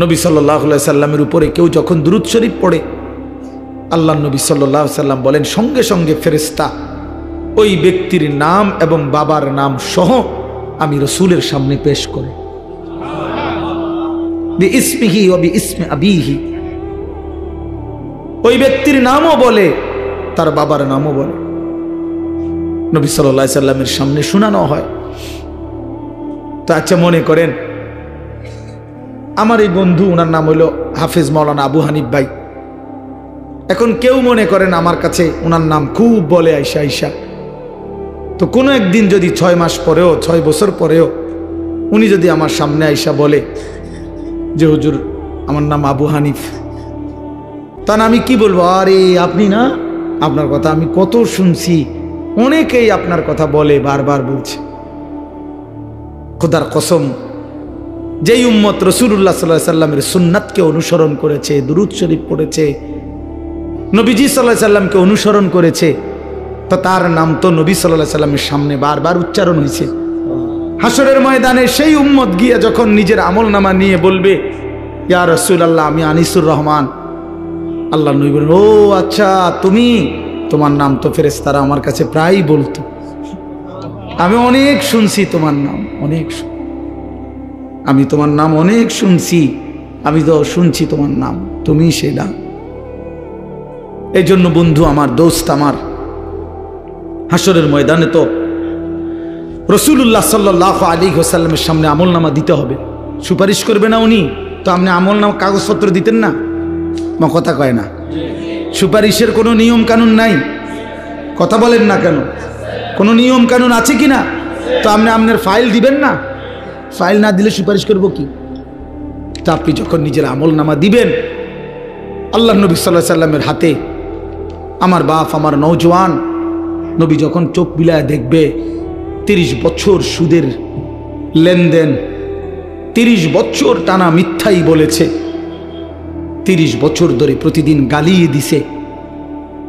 নবী সাল্লাল্লাহু আলাইহি সাল্লামের উপরে কেউ যখন দুরূদ শরীফ পড়ে, আল্লাহ নবী সাল্লাল্লাহু আলাইহি সাল্লাম বলেন সঙ্গে সঙ্গে ফেরেশতা ওই ব্যক্তির নাম এবং বাবার নাম সহ আমি রসুলের সামনে পেশ করি, বিইসমিহি ওয়া বিইসমি আবিহি। ওই ব্যক্তির নামও বলে, তার বাবার নামও বলে, নবী সাল্লাল্লাহু আলাইহি সাল্লামের সামনে শোনানো হয়। তো আচ্ছা, মনে করেন আমার এই বন্ধু, ওনার নাম হইল হাফেজ মাওলানা আবু হানিফ ভাই। এখন কেউ মনে করেন আমার কাছে ওনার নাম খুব বলে আইসা আইসা, তো কোনো একদিন যদি 6 মাস পরেও 6 বছর পরেও উনি যদি আমার সামনে আইসা বলে যে হুজুর আমার নাম আবু হানিফ, তখন আমি কি বলবো? আরে আপনি না, আপনার কথা আমি কত শুনছি, অনেকেই আপনার কথা বলে, বারবার বলছে। খোদার কসম, যেই উম্মত রাসূলুল্লাহ সাল্লাল্লাহু আলাইহি সাল্লামের সুন্নাতকে অনুসরণ করেছে, দুরূদ শরীফ পড়েছে, নবীজি সাল্লাল্লাহু আলাইহি সাল্লামকে অনুসরণ করেছে, তো তার নাম তো নবী সাল্লাল্লাহু আলাইহি সাল্লামের সামনে বারবার উচ্চারণ হয়েছে। হাসরের ময়দানে সেই উম্মত গিয়ে যখন নিজের আমলনামা নিয়ে বলবে ইয়া রাসূলুল্লাহ আমি আনিসুর রহমান, আল্লাহ নবী বলেন ও আচ্ছা তুমি, তোমার নাম তো ফেরেশতারা আমার কাছে প্রায়ই বলতো, আমি অনেক শুনছি তোমার নাম, আমি তোমার নাম অনেক শুনছি, আমি তো শুনছি তোমার নাম, তুমি সেটা। এই জন্য বন্ধু আমার, দোস্ত আমার, হাসরের ময়দানে তো রাসূলুল্লাহ সাল্লাল্লাহু আলাইহি ওয়াসাল্লামের সামনে আমলনামা দিতে হবে। সুপারিশ করবে না উনি, তো আপনি আমলনামা কাগজপত্র দিতেন না? কথা কয় না, সুপারিশের কোনো নিয়ম কানুন নাই, কথা বলেন না কেন? কোনো নিয়ম কানুন আছে কি না? তো আপনি আপনার ফাইল দিবেন না? ফাইল না দিলে সুপারিশ করব কি? তা আপনি যখন নিজের আমলনামা দিবেন, আল্লাহ নবী সাল্লাল্লাহু আলাইহি সাল্লামের হাতে, আমার বাপ, আমার নওজোয়ান নবী যখন চোখ বিলায় দেখবে 30 বছর সুদের লেনদেন, 30 বছর টানা মিথ্যাই বলেছে, 30 বছর ধরে প্রতিদিন গালিয়ে দিছে,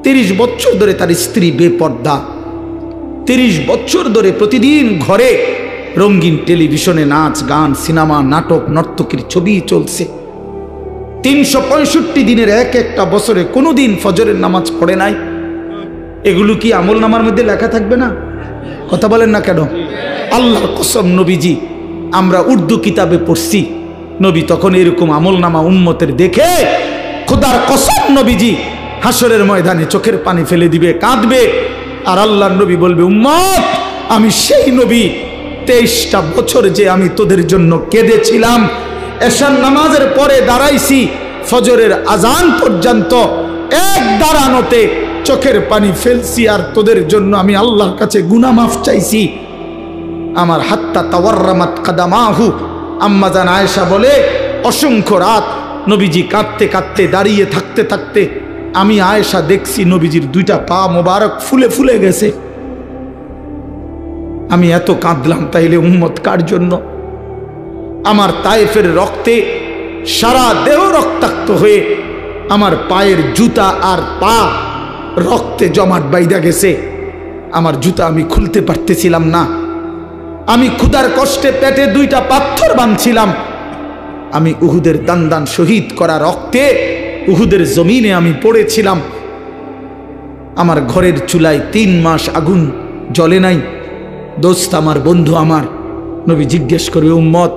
30 বছর ধরে তার স্ত্রী বেপর্দা, 30 বছর ধরে প্রতিদিন ঘরে রঙিন টেলিভিশনে নাচ গান সিনেমা নাটক নর্তকীর ছবি চলছে, 365 দিনের এক একটা বছরে কোনোদিন ফজরের নামাজ পড়ে নাই, এগুলো কি আমল নামার মধ্যে লেখা থাকবে না? কথা বলেন না কেন? আল্লাহর কসম নবীজি, আমরা উর্দু কিতাবে পড়ছি, নবী তখন এরকম আমল নামা উম্মতের দেখে খোদার কসম নবীজি হাসরের ময়দানে চোখের পানি ফেলে দিবে, কাঁদবে, আর আল্লাহর নবী বলবে উম্মত আমি সেই নবী, 23টা বছর যে আমি তোদের জন্য কেঁদেছিলাম, এশার নামাজের পরে দাঁড়াইছি ফজরের আজান পর্যন্ত, এক দাঁড়ানোতে চোখের পানি ফেলছি, আর তোদের জন্য আমি আল্লাহর কাছে গুনাহ মাফ চাইছি। আমার হাত্তা তাওয়াররামাত কাদামাহু, আম্মা জান আয়েশা বলে অসংখ্য রাত নবীজি কাঁদতে কাঁদতে দাঁড়িয়ে থাকতে থাকতে আমি আয়েশা দেখছি নবীজির 2টা পা মোবারক ফুলে ফুলে গেছে। আমি এত কাঁদলাম, তাইলে উম্মত কার জন্য? আমার তায়েফের রক্তে সারা দেহ রক্তাক্ত হয়ে আমার পায়ের জুতা আর পা রক্তে জমাট বাইদা গেছে, আমার জুতা আমি খুলতে পারতেছিলাম না, আমি ক্ষুধার কষ্টে পেটে 2টা পাথর বাঁধছিলাম, আমি উহুদের দান শহীদ করা রক্তে উহুদের জমিনে আমি পড়েছিলাম, আমার ঘরের চুলায় 3 মাস আগুন জ্বলে নাই। দোস্ত আমার, বন্ধু আমার, নবী জিজ্ঞেস করবে উম্মত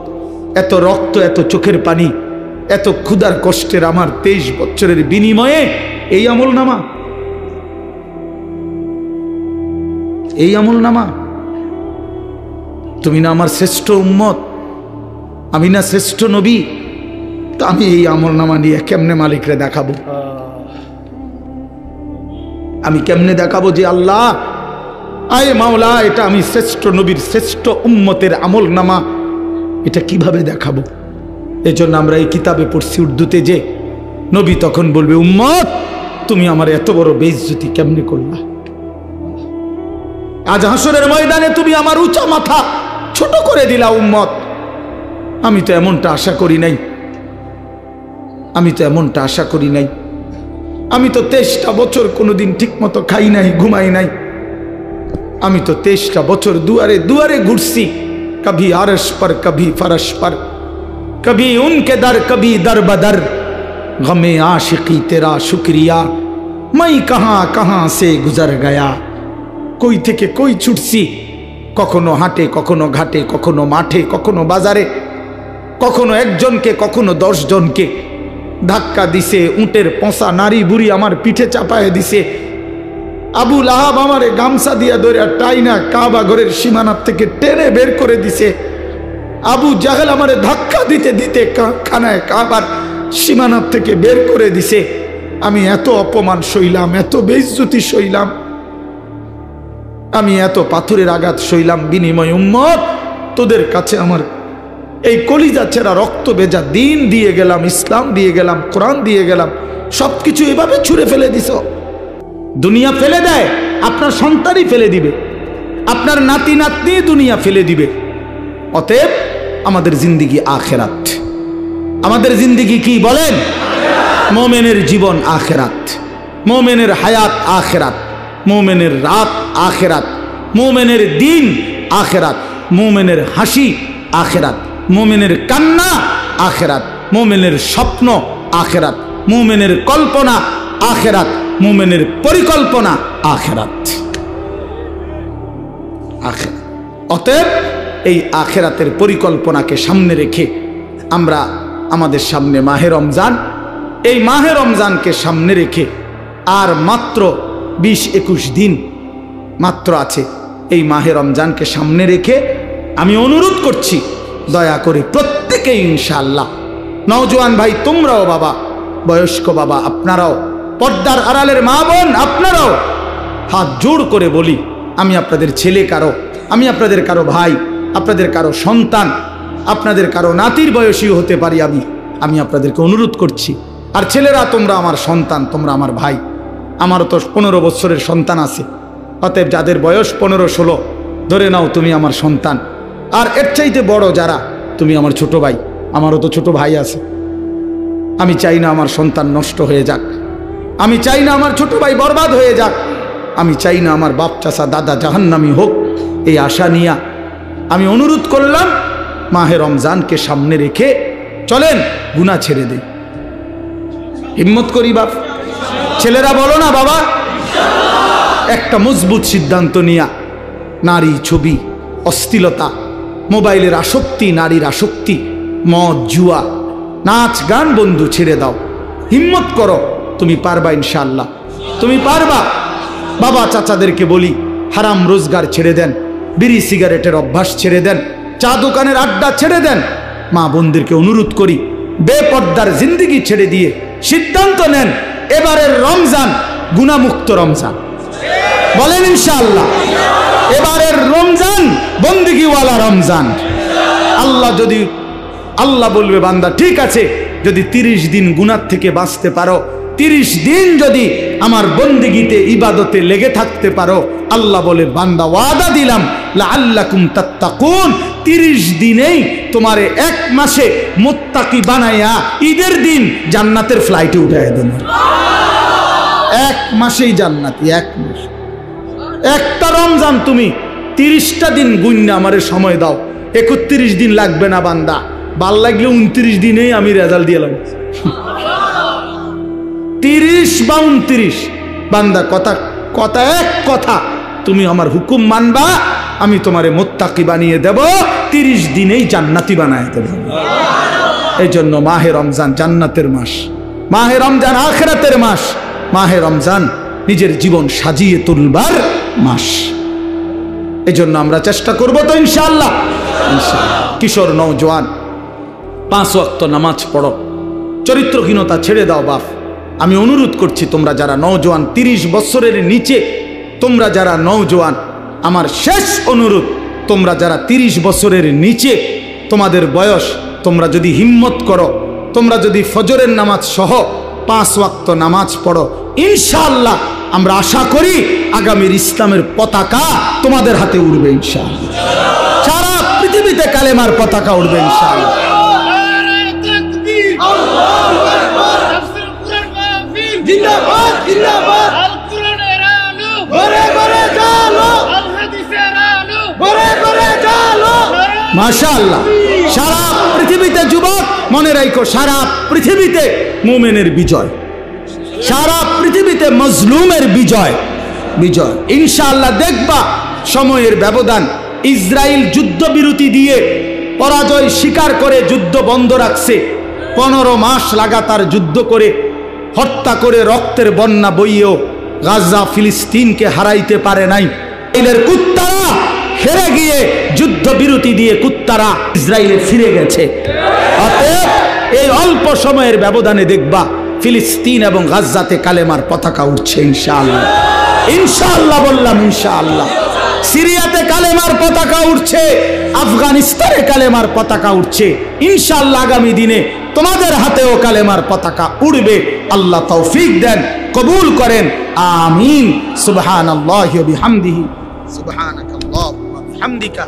এত রক্ত, এত চোখের পানি, এত ক্ষুধার কষ্টের আমার 23 বছরের বিনিময়ে এই আমলনামা, এই আমলনামা? তুমি না আমার শ্রেষ্ঠ উম্মত, আমি না শ্রেষ্ঠ নবী, তো আমি এই আমলনামা নিয়ে কেমনে মালিকরে দেখাবো? আমি কেমনে দেখাবো যে আল্লাহ আয় মাওলা এটা আমি শ্রেষ্ঠ নবীর শ্রেষ্ঠ উম্মতের আমলনামা, এটা কিভাবে দেখাবো? এজন্য আমরা এই কিতাবে পড়ছি উর্দুতে যে নবী তখন বলবে উম্মত তুমি আমার এত বড় বেইজ্জতি কেমনে করলা? আজ হাসরের ময়দানে তুমি আমার উঁচা মাথা ছোট করে দিলা উম্মত। আমি তো এমনটা আশা করি নাই, আমি তো এমনটা আশা করি নাই। আমি তো 23টা বছর কোনোদিন ঠিক মতো খাই নাই, ঘুমাই নাই। আমি তো 23টা বছর দুয়ারে দুয়ারে ঘুরছি, কভি আরশ পর কভি ফরশ পর, कभी उनके दर कभी दर बदर, गमे आशिकी तेरा शुक्रिया, मैं कहां कहां से गुजर गया। কই থেকে কই ছুটছি, কখনো হাটে, কখনো ঘাটে, কখনো মাঠে, কখনো বাজারে, কখনো একজনকে, কখনো 10 জনকে ধাক্কা দিছে। উটের পচা নারী বুড়ি আমার পিঠে চাপায় দিছে। আবু লাহাব আমারে গামছা দিয়া ধরে টাইনা কাবা ঘরের সীমানার থেকে টেনে বের করে দিছে। আবু জাহেল আমারে ধাক্কা দিতে দিতে খানায় কাবার সীমানার থেকে বের করে দিছে। আমি এত অপমান সইলাম, এত বেইজ্জতি সইলাম, আমি এত পাথরের আঘাত সইলাম। বিনিময় উম্মত, তোদের কাছে আমার এই কলিজা ছেঁড়া রক্ত ভেজা দিন দিয়ে গেলাম, ইসলাম দিয়ে গেলাম, কোরআন দিয়ে গেলাম, সবকিছু এভাবে ছুঁড়ে ফেলে দিছ। দুনিয়া ফেলে দেয়, আপনার সন্তানই ফেলে দিবে, আপনার নাতি নাতনি দুনিয়া ফেলে দিবে। অতএব আমাদের জিন্দিগি আখেরাত। আমাদের জিন্দিগি কি বলেন? মোমেনের জীবন আখেরাত, মোমেনের হায়াত আখেরাত, মোমেনের রাত আখেরাত, মোমেনের দিন আখেরাত, মোমেনের হাসি আখেরাত, মোমেনের কান্না আখেরাত, মোমেনের স্বপ্ন আখেরাত, মোমেনের কল্পনা আখেরাত, মোমেনের পরিকল্পনা আখেরাত। আখেরাত। অতএব এই আখেরাতের পরিকল্পনাকে সামনে রেখে আমরা আমাদের সামনে মাহে রমজান, এই মাহে রমজানকে সামনে রেখে আর মাত্র 20-21 দিন মাত্র আছে। এই মাহে রমজানকে সামনে রেখে আমি অনুরোধ করছি, দয়া করে প্রত্যেকেই ইনশাআল্লাহ, নওজোয়ান ভাই তোমরাও, বাবা বয়স্ক বাবা আপনারাও, পর্দার আড়ালের মা বোন আপনারাও, হাত জোড় করে বলি, আমি আপনাদের ছেলে কারো, আমি আপনাদের কারো ভাই, আপনাদের কারো সন্তান, আপনাদের কারো নাতির বয়সীও হতে পারি আমি আপনাদেরকে অনুরোধ করছি। আর ছেলেরা, তোমরা আমার সন্তান, তোমরা আমার ভাই। আমারও তো 15 বছরের সন্তান আছে। অতএব যাদের বয়স 15-16, ধরে নাও তুমি আমার সন্তান। আর এর চাইতে বড় যারা, তুমি আমার ছোট ভাই। আমারও তো ছোট ভাই আছে। আমি চাই না আমার সন্তান নষ্ট হয়ে যাক, আমি চাই না আমার ছোট ভাই বরবাদ হয়ে যাক, আমি চাই না আমার বাপ চাচা দাদা জাহান্নামী হোক। এই আশা নিয়ে আমি অনুরোধ করলাম, মাহে রমজানকে সামনে রেখে চলেন গুনাহ ছেড়ে দেই। হিম্মত করি বাপ, ছেলেরা বলো না বাবা, একটা মজবুত সিদ্ধান্ত নিয়া নারী, ছবি, অশ্লীলতা, মোবাইলের আসক্তি, নারীর আসক্তি, মদ, জুয়া, নাচ গান বন্ধু ছেড়ে দাও। হিম্মত করো, তুমি পারবা ইনশাআল্লাহ, তুমি পারবা। বাবা চাচাদেরকে বলি, হারাম রোজগার ছেড়ে দেন, বিড়ি সিগারেটের অভ্যাস ছেড়ে দেন, চা দোকানের আড্ডা ছেড়ে দেন। মা বোনদেরকে অনুরোধ করি, বেপর্দার জিন্দিগি ছেড়ে দিয়ে সিদ্ধান্ত নেন, এবারের রমজান গুনাহমুক্ত রমজান। বলেন ইনশাআল্লাহ, এবারের রমজান বন্দেগীওয়ালা রমজান। আল্লাহ বলবে, বান্দা ঠিক আছে, যদি 30 দিন গুনাহ থেকে বাঁচতে পারো, 30 দিন যদি আমার বন্দেগীতে ইবাদতে লেগে থাকতে পারো, আল্লাহ বলে, বান্দা ওয়াদা দিলাম, লাআল্লাকুম তাত্তাকুন, 30 দিনেই তোমারে 1 মাসে মুত্তাকি বানাইয়া ঈদের দিন জান্নাতের ফ্লাইটে উঠাইয়া দেব। 1 মাসেই জান্নাতি, 1 মাস। একটা রমজান তুমি 30টা দিন গুণনা আমারে সময় দাও। 31 দিন লাগবে না বান্দা, ভাল লাগলে 29 দিনেই আমি রেজাল্ট দিয়ে লাগবে। 30 বা 29 বান্দা, কথা এক কথা, তুমি আমার হুকুম মানবা, আমি তোমারে মুত্তাকি বানিয়ে দেব, 30 দিনেই জান্নাতি বানায় দেব। এই জন্য মাহে রমজান জান্নাতের মাস, মাহে রমজান আখিরাতের মাস, মাহে রমজান নিজের জীবন সাজিয়ে তুলবার মাস। এই জন্য আমরা চেষ্টা করব তো ইনশাআল্লাহ। কিশোর নওজোয়ান, 5 ওয়াক্ত নামাজ পড়ো, চরিত্রহীনতা ছেড়ে দাও বাপ। আমি অনুরোধ করছি, তোমরা যারা নওজোয়ান, 30 বছরের নিচে, তোমরা যারা নওজোয়ান, আমার শেষ অনুরোধ, তোমরা যারা 30 বছরের নিচে তোমাদের বয়স, তোমরা যদি হিম্মত করো, তোমরা যদি ফজরের নামাজ সহ 5 ওয়াক্ত নামাজ পড়ো, ইনশাআল্লাহ আমরা আশা করি আগামীর ইসলামের পতাকা তোমাদের হাতে উড়বে ইনশাআল্লাহ। সারা পৃথিবীতে কালেমার পতাকা উড়বে ইনশাআল্লাহ। জিন্দাবাদ জিন্দাবাদ, আল কোরআনের আলো ঘরে ঘরে জ্বালো, আল হাদিসের আলো ঘরে ঘরে জ্বালো। মাশাআল্লাহ, সারা পৃথিবীতে যুবক মনে রাখো সারা পৃথিবীতে মুমিনের বিজয়, সারা পৃথিবীতে মজলুমের বিজয়। বিজয় ইনশাআল্লাহ দেখবা সময়ের ব্যবধান। ইসরায়েল যুদ্ধবিরতি দিয়ে পরাজয় স্বীকার করে যুদ্ধ বন্ধ রাখছে। 15 মাস লাগাতার যুদ্ধ করে হত্যা করে রক্তের বন্যা বইয়েও গাজা ফিলিস্তিনকে হারাইতে পারে নাই। ইসরায়েলের কুত্তারা হেরে গিয়ে যুদ্ধবিরতি দিয়ে কুত্তারা ইসরায়েলে ফিরে গেছে। অতএব এই অল্প সময়ের ব্যবধানে দেখবা ফিলিস্তিন এবং গাজাতে কালেমার পতাকা উঠছে ইনশাআল্লাহ। ইনশাআল্লাহ বললাম, ইনশাআল্লাহ। সিরিয়াতে কালেমার পতাকা উঠছে, আফগানিস্তানে কালেমার পতাকা উঠছে। ইনশাআল্লাহ আগামী দিনে তোমাদের হাতেও কালেমার পতাকা উড়বে। আল্লাহ তৌফিক দেন, কবুল করেন, আমিন। সুবহানাল্লাহি ওয়া বিহামদিহি, সুবহানাকাল্লাহুম্মা ওয়া বিহামদিকা।